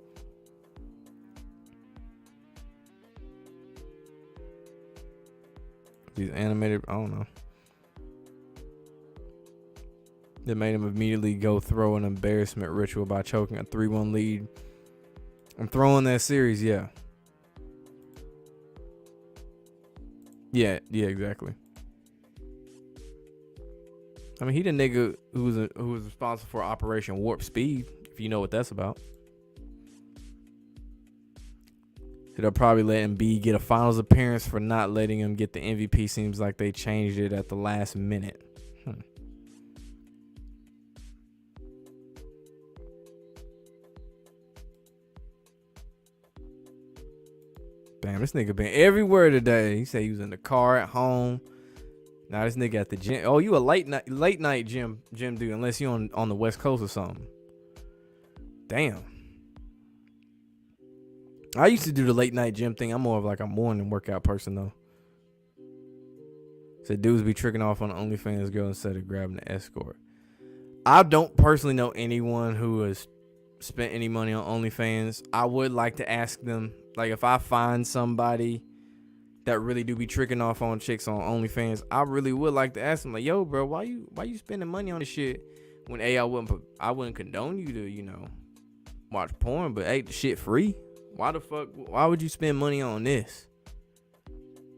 These animated, I don't know. That made him immediately go throw an embarrassment ritual by choking a 3-1 lead. I'm throwing that series, yeah. Yeah, exactly. I mean, he the nigga who was responsible for Operation Warp Speed, if you know what that's about. So they'll probably let Embiid get a finals appearance for not letting him get the MVP. Seems like they changed it at the last minute. Damn, this nigga been everywhere today. He said he was in the car at home. Now this nigga at the gym. Oh, you a late night gym dude, unless you on the West Coast or something. Damn. I used to do the late night gym thing. I'm more of like a morning workout person though. So dudes be tricking off on the OnlyFans girl instead of grabbing the escort. I don't personally know anyone who has spent any money on OnlyFans. I would like to ask them, like, if I find somebody that really do be tricking off on chicks on OnlyFans, I really would like to ask them, like, yo, bro, why you spending money on this shit when I wouldn't condone you to, watch porn, but the shit free. Why would you spend money on this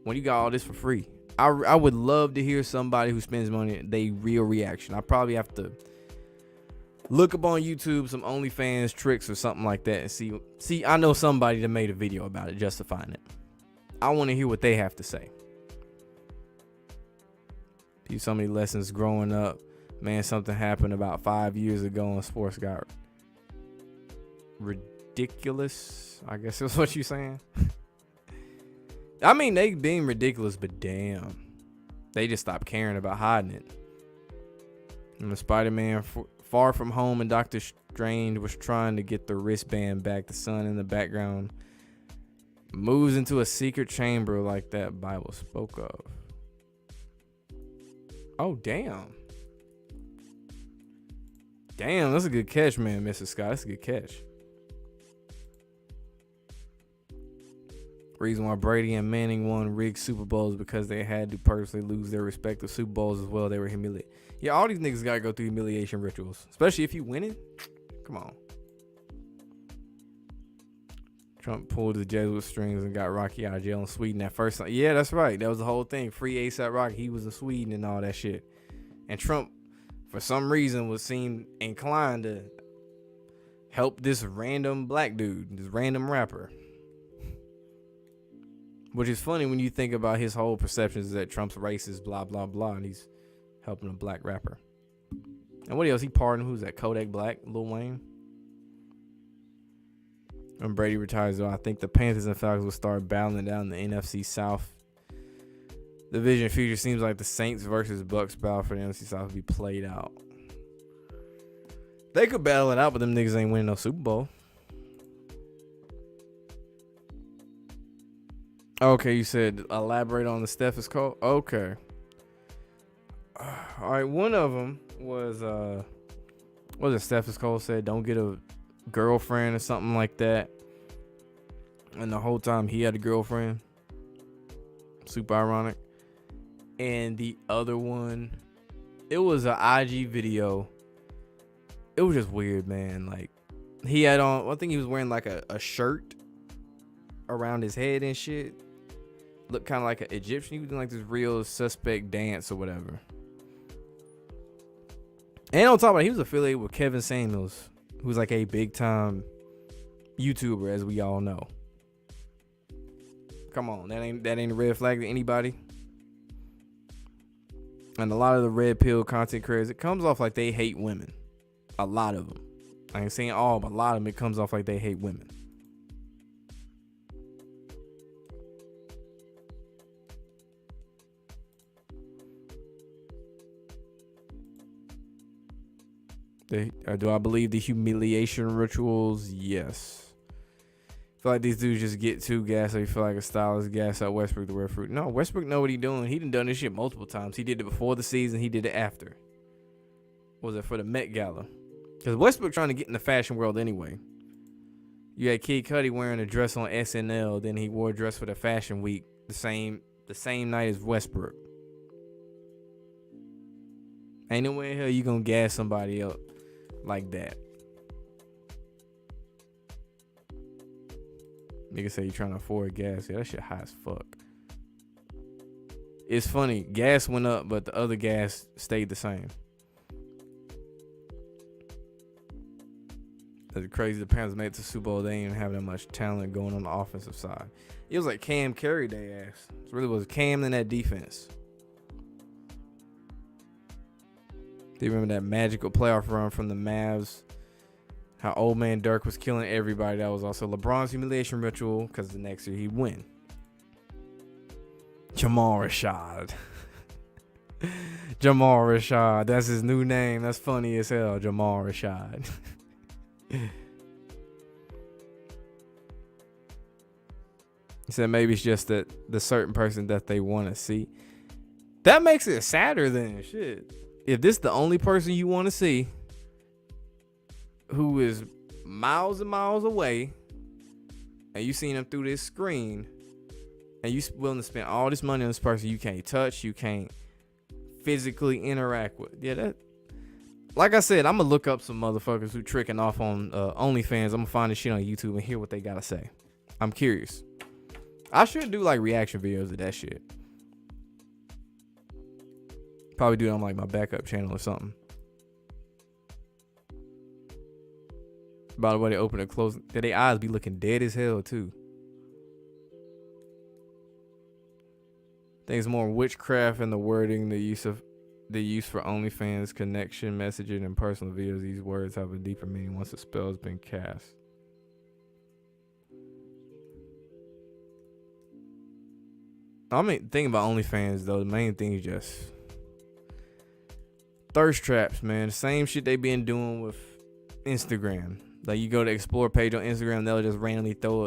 when you got all this for free? I would love to hear somebody who spends money, they real reaction. I probably have to look up on YouTube some OnlyFans tricks or something like that and see. I know somebody that made a video about it justifying it. I want to hear what they have to say. So many lessons growing up. Man, something happened about 5 years ago and sports got ridiculous. I guess that's what you're saying. I mean, they being ridiculous, but damn. They just stopped caring about hiding it. And the Spider-Man Far From Home and Doctor Strange was trying to get the wristband back. The sun in the background moves into a secret chamber like that Bible spoke of. Oh, damn. Damn, that's a good catch, man, Mrs. Scott. That's a good catch. Reason why Brady and Manning won rigged Super Bowls because they had to purposely lose their respective Super Bowls as well. They were humiliated. Yeah, all these niggas gotta go through humiliation rituals, especially if you winning. Come on. Trump pulled the Jesuit strings and got Rocky out of jail in Sweden that first time. Yeah, that's right. That was the whole thing. Free ASAP Rocky. He was in Sweden and all that shit. And Trump, for some reason, was seen inclined to help this random black dude, this random rapper. Which is funny when you think about his whole perceptions that Trump's racist, blah, blah, blah, and he's helping a black rapper. And what else? He pardoned, who's that? Kodak Black, Lil Wayne. When Brady retires, though, I think the Panthers and Falcons will start battling down the NFC South. The division future seems like the Saints versus Bucks battle for the NFC South will be played out. They could battle it out, but them niggas ain't winning no Super Bowl. Okay, you said elaborate on the Steph is cold. Okay. All right, one of them was what was it? Steph is cold said, "Don't get a girlfriend" or something like that. And the whole time he had a girlfriend. Super ironic. And the other one, it was an IG video. It was just weird, man. Like, he had on, I think he was wearing like a shirt around his head and shit. Looked kind of like an Egyptian. He was doing like this real suspect dance or whatever. And on top of that, he was affiliated with Kevin Samuels, who's like a big time YouTuber, as we all know. Come on, that ain't a red flag to anybody. And a lot of the red pill content creators, it comes off like they hate women. A lot of them. I ain't saying all, but a lot of them, it comes off like they hate women. Do I believe the humiliation rituals? Yes. I feel like these dudes just get too gassed. So you feel like a stylist gas out Westbrook to wear fruit. No, Westbrook know what he doing. He done this shit multiple times. He did it before the season. He did it after. Was it for the Met Gala? Because Westbrook trying to get in the fashion world anyway. You had Kid Cudi wearing a dress on SNL. Then he wore a dress for the Fashion Week the same night as Westbrook. Ain't no way in hell you gonna gas somebody up like that. Nigga say you trying to afford gas. Yeah, that shit high as fuck. It's funny. Gas went up, but the other gas stayed the same. That's crazy. The Panthers made it to Super Bowl. They ain't even have that much talent going on the offensive side. It was like Cam carried their ass. It really was Cam in that defense. Do you remember that magical playoff run from the Mavs? How old man Dirk was killing everybody. That was also LeBron's humiliation ritual because the next year he'd win. Jamal Rashad. Jamal Rashad. That's his new name. That's funny as hell. Jamal Rashad. He said maybe it's just that the certain person that they want to see. That makes it sadder than shit. If this the only person you want to see, who is miles and miles away, and you seen them through this screen, and you willing to spend all this money on this person you can't touch, you can't physically interact with. Yeah, that. Like I said, I'm gonna look up some motherfuckers who tricking off on OnlyFans. I'm gonna find this shit on YouTube and hear what they gotta say. I'm curious. I should do like reaction videos of that shit. Probably do it on like my backup channel or something. By the way, they open and close. Their eyes be looking dead as hell too. I think it's more witchcraft in the wording, the use for OnlyFans, connection, messaging, and personal videos. These words have a deeper meaning once the spell has been cast. I mean, thinking about OnlyFans though, the main thing is just thirst traps, man. The same shit they been doing with Instagram. Like you go to explore page on Instagram, they'll just randomly throw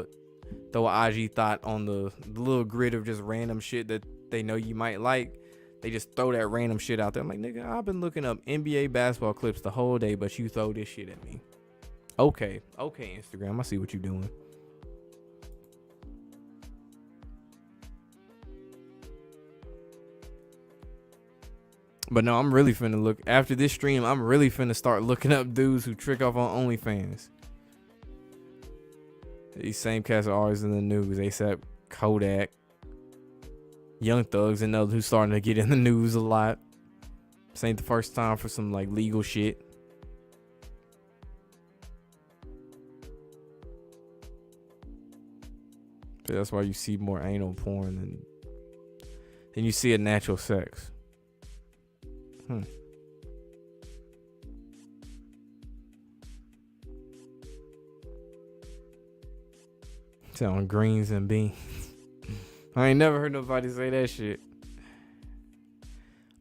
an IG thought on the little grid of just random shit that they know you might like. They just throw that random shit out there. I'm like, nigga, I've been looking up NBA basketball clips the whole day, but you throw this shit at me. Okay, Instagram, I see what you doing. But no, I'm really finna look after this stream. I'm really finna start looking up dudes who trick off on OnlyFans. These same cats are always in the news. ASAP, Kodak, Young Thugs, and others who's starting to get in the news a lot. This ain't the first time for some like legal shit. So that's why you see more anal porn than you see a natural sex. On greens and beans. I ain't never heard nobody say that shit.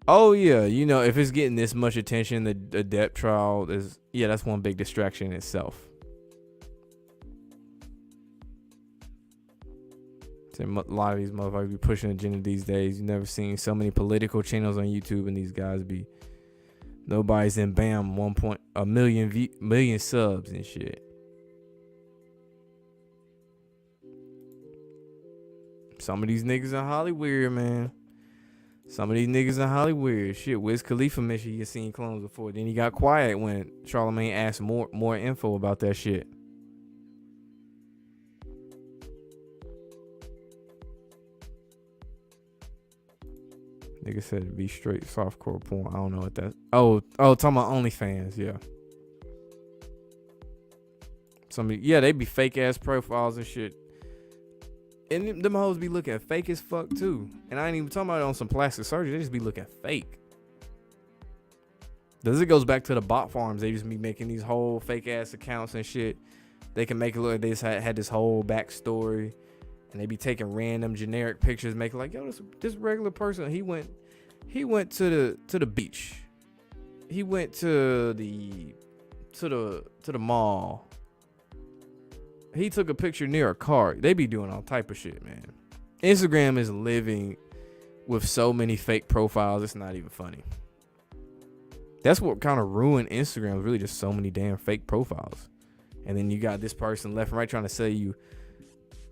Oh yeah, you know, if it's getting this much attention, the debt trial is, yeah, that's one big distraction in itself. A lot of these motherfuckers be pushing agenda these days. You never seen so many political channels on YouTube, and these guys be, nobody's in bam 1 million subs and shit. Some of these niggas in Hollywood, man. Some of these niggas in Hollywood. Shit, Wiz Khalifa mentioned he had seen clones before. Then he got quiet when Charlamagne asked more info about that shit. Nigga said to be straight softcore porn. I don't know what that. Oh, talking about OnlyFans, yeah. They be fake ass profiles and shit. And them hoes be looking fake as fuck too. And I ain't even talking about it on some plastic surgery. They just be looking fake. This goes back to the bot farms. They just be making these whole fake ass accounts and shit. They can make it look like they just had this whole backstory. And they be taking random generic pictures, making like, yo, this regular person, he went to the beach. He went to the mall. He took a picture near a car. They be doing all type of shit, man. Instagram is living with so many fake profiles. It's not even funny. That's what kind of ruined Instagram. Really, just so many damn fake profiles. And then you got this person left and right trying to sell you,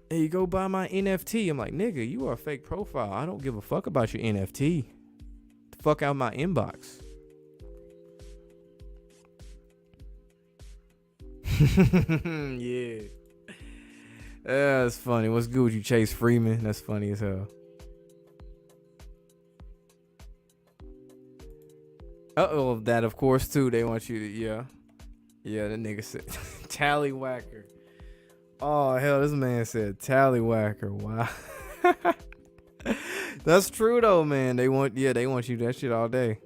hey, you go buy my NFT. I'm like, nigga, you are a fake profile. I don't give a fuck about your NFT. The fuck out my inbox. Yeah. That's funny. What's good with you, Chase Freeman? That's funny as hell. That of course too. They want you to, yeah. The nigga said tallywhacker. Oh hell, this man said tallywhacker. Wow. That's true though, man. They want you that shit all day.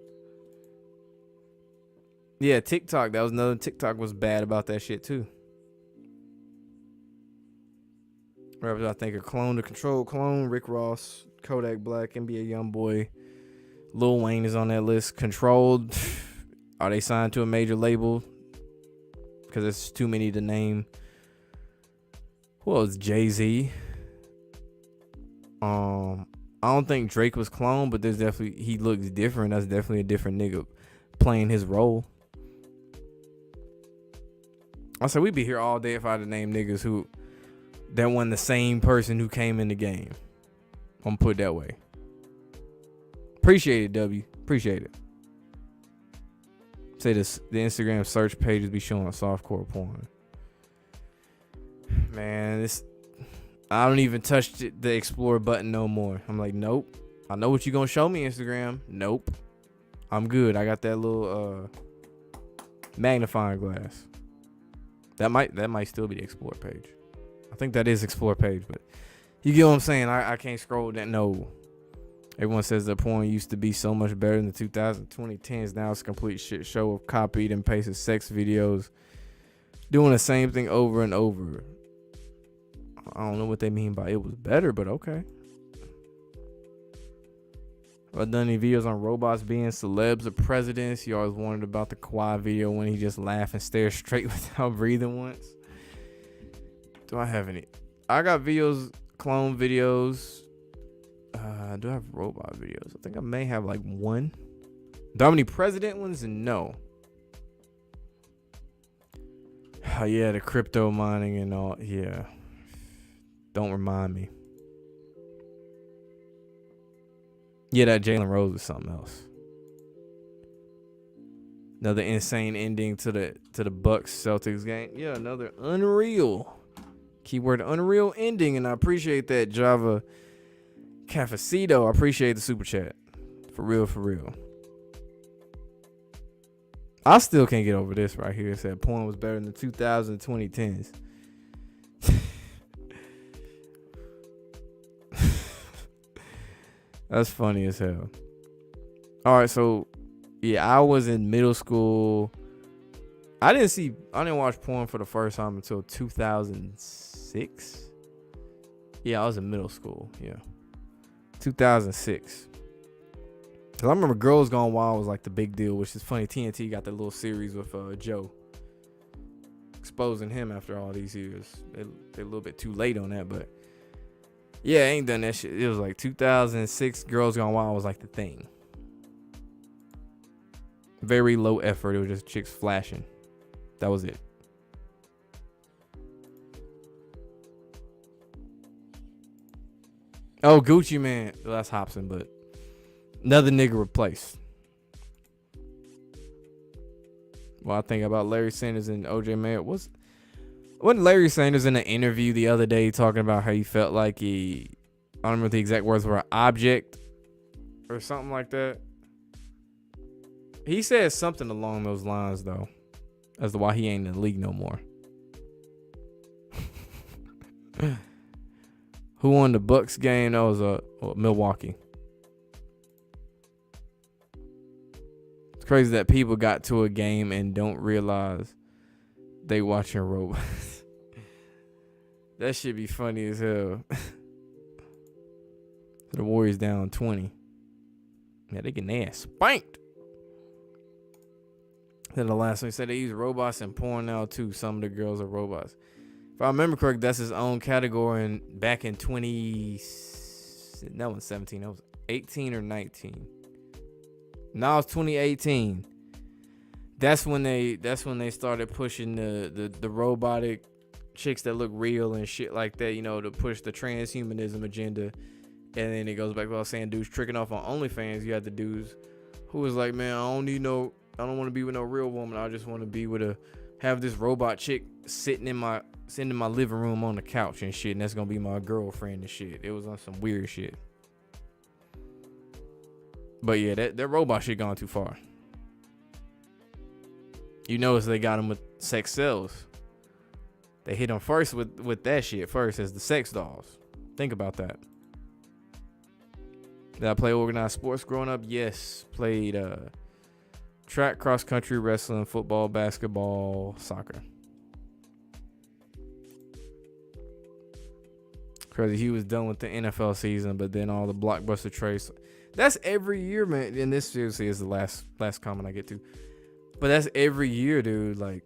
Yeah, TikTok. That was another. TikTok was bad about that shit too. Rappers I think are Clone, The Control Clone, Rick Ross, Kodak Black, NBA Youngboy, Lil Wayne is on that list. Controlled. Are they signed to a major label? Because it's too many to name. Who else? Jay-Z. I don't think Drake was cloned, but there's definitely, he looks different. That's definitely a different nigga playing his role. I said we'd be here all day if I had to name niggas who that wasn't the same person who came in the game. I'm gonna put it that way. Appreciate it, W. Appreciate it. Say this, the Instagram search pages be showing softcore porn. Man, I don't even touch the explore button no more. I'm like, nope. I know what you gonna show me, Instagram. Nope. I'm good. I got that little magnifying glass. That might still be the explore page. I think that is explore page, but you get what I'm saying. I can't scroll that. No. Everyone says that porn used to be so much better in the 2010s. Now it's a complete shit show of copied and pasted sex videos doing the same thing over and over. I don't know what they mean by it was better, but okay. I've done any videos on robots being celebs or presidents. You always wondered about the Kawhi video when he just laughed and stared straight without breathing once. Do I have any? I got videos, clone videos. Do I have robot videos? I think I may have like one. Do I have any president ones? No. Oh, yeah, the crypto mining and all. Yeah. Don't remind me. Yeah, that Jalen Rose is something else. Another insane ending to the Bucks Celtics game. Yeah, another unreal. Keyword unreal ending, and I appreciate that, Java Cafecito. I appreciate the super chat. For real, for real. I still can't get over this right here. It said porn was better than the 2010s. That's funny as hell. All right, so yeah, I was in middle school. I didn't watch porn for the first time until 2006. Yeah, I was in middle school. Yeah, 2006. Cause I remember Girls Gone Wild was like the big deal, which is funny. TNT got that little series with Joe, exposing him after all these years. They're a little bit too late on that, but yeah, I ain't done that shit. It was like 2006. Girls Gone Wild was like the thing. Very low effort. It was just chicks flashing. That was it. Oh, Gucci Man. Well, that's Hobson, but another nigga replaced. Well, I think about Larry Sanders and OJ Mayo. Wasn't Larry Sanders in an interview the other day talking about how he felt like I don't remember what the exact words were, an object or something like that. He said something along those lines, though, as to why he ain't in the league no more. Who won the Bucks game? That was Milwaukee. It's crazy that people got to a game and don't realize they watching robots. That should be funny as hell. The Warriors down 20. Yeah, they getting their ass spanked. Then the last one said they use robots in porn now too. Some of the girls are robots. If I remember correct, that's his own category. And back in 17. That was 18 or 19. Now it's 2018. That's when they started pushing the robotic chicks that look real and shit like that. You know, to push the transhumanism agenda. And then it goes back to what I was saying, dudes tricking off on OnlyFans. You had the dudes who was like, man, I don't want to be with no real woman. I just want to be with have this robot chick sitting in my living room on the couch and shit. And that's going to be my girlfriend and shit. It was on some weird shit. But yeah, that robot shit gone too far. You notice they got them with sex cells. They hit them first with that shit first as the sex dolls. Think about that. Did I play organized sports growing up? Yes. Played track, cross country, wrestling, football, basketball, soccer. Crazy, he was done with the NFL season, but then all the blockbuster trades. That's every year, man. And this seriously is the last comment I get to. But that's every year, dude. Like,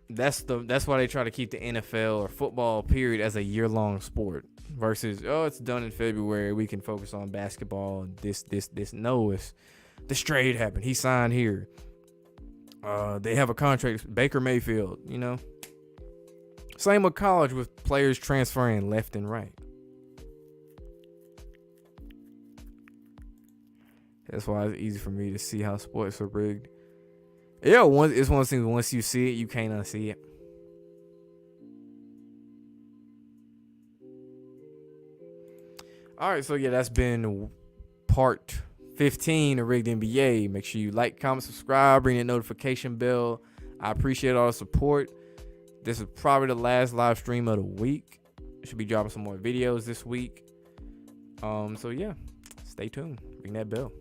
that's why they try to keep the NFL or football period as a year-long sport. Versus, it's done in February. We can focus on basketball and this. No, it's this trade happened. He signed here. They have a contract. Baker Mayfield, you know. Same with college with players transferring left and right. That's why it's easy for me to see how sports are rigged. Yeah, it's one of those things. Once you see it, you can't unsee it. All right, so yeah, that's been part 15 of Rigged NBA. Make sure you like, comment, subscribe, ring the notification bell. I appreciate all the support. This is probably the last live stream of the week. Should be dropping some more videos this week. So yeah, stay tuned. Ring that bell.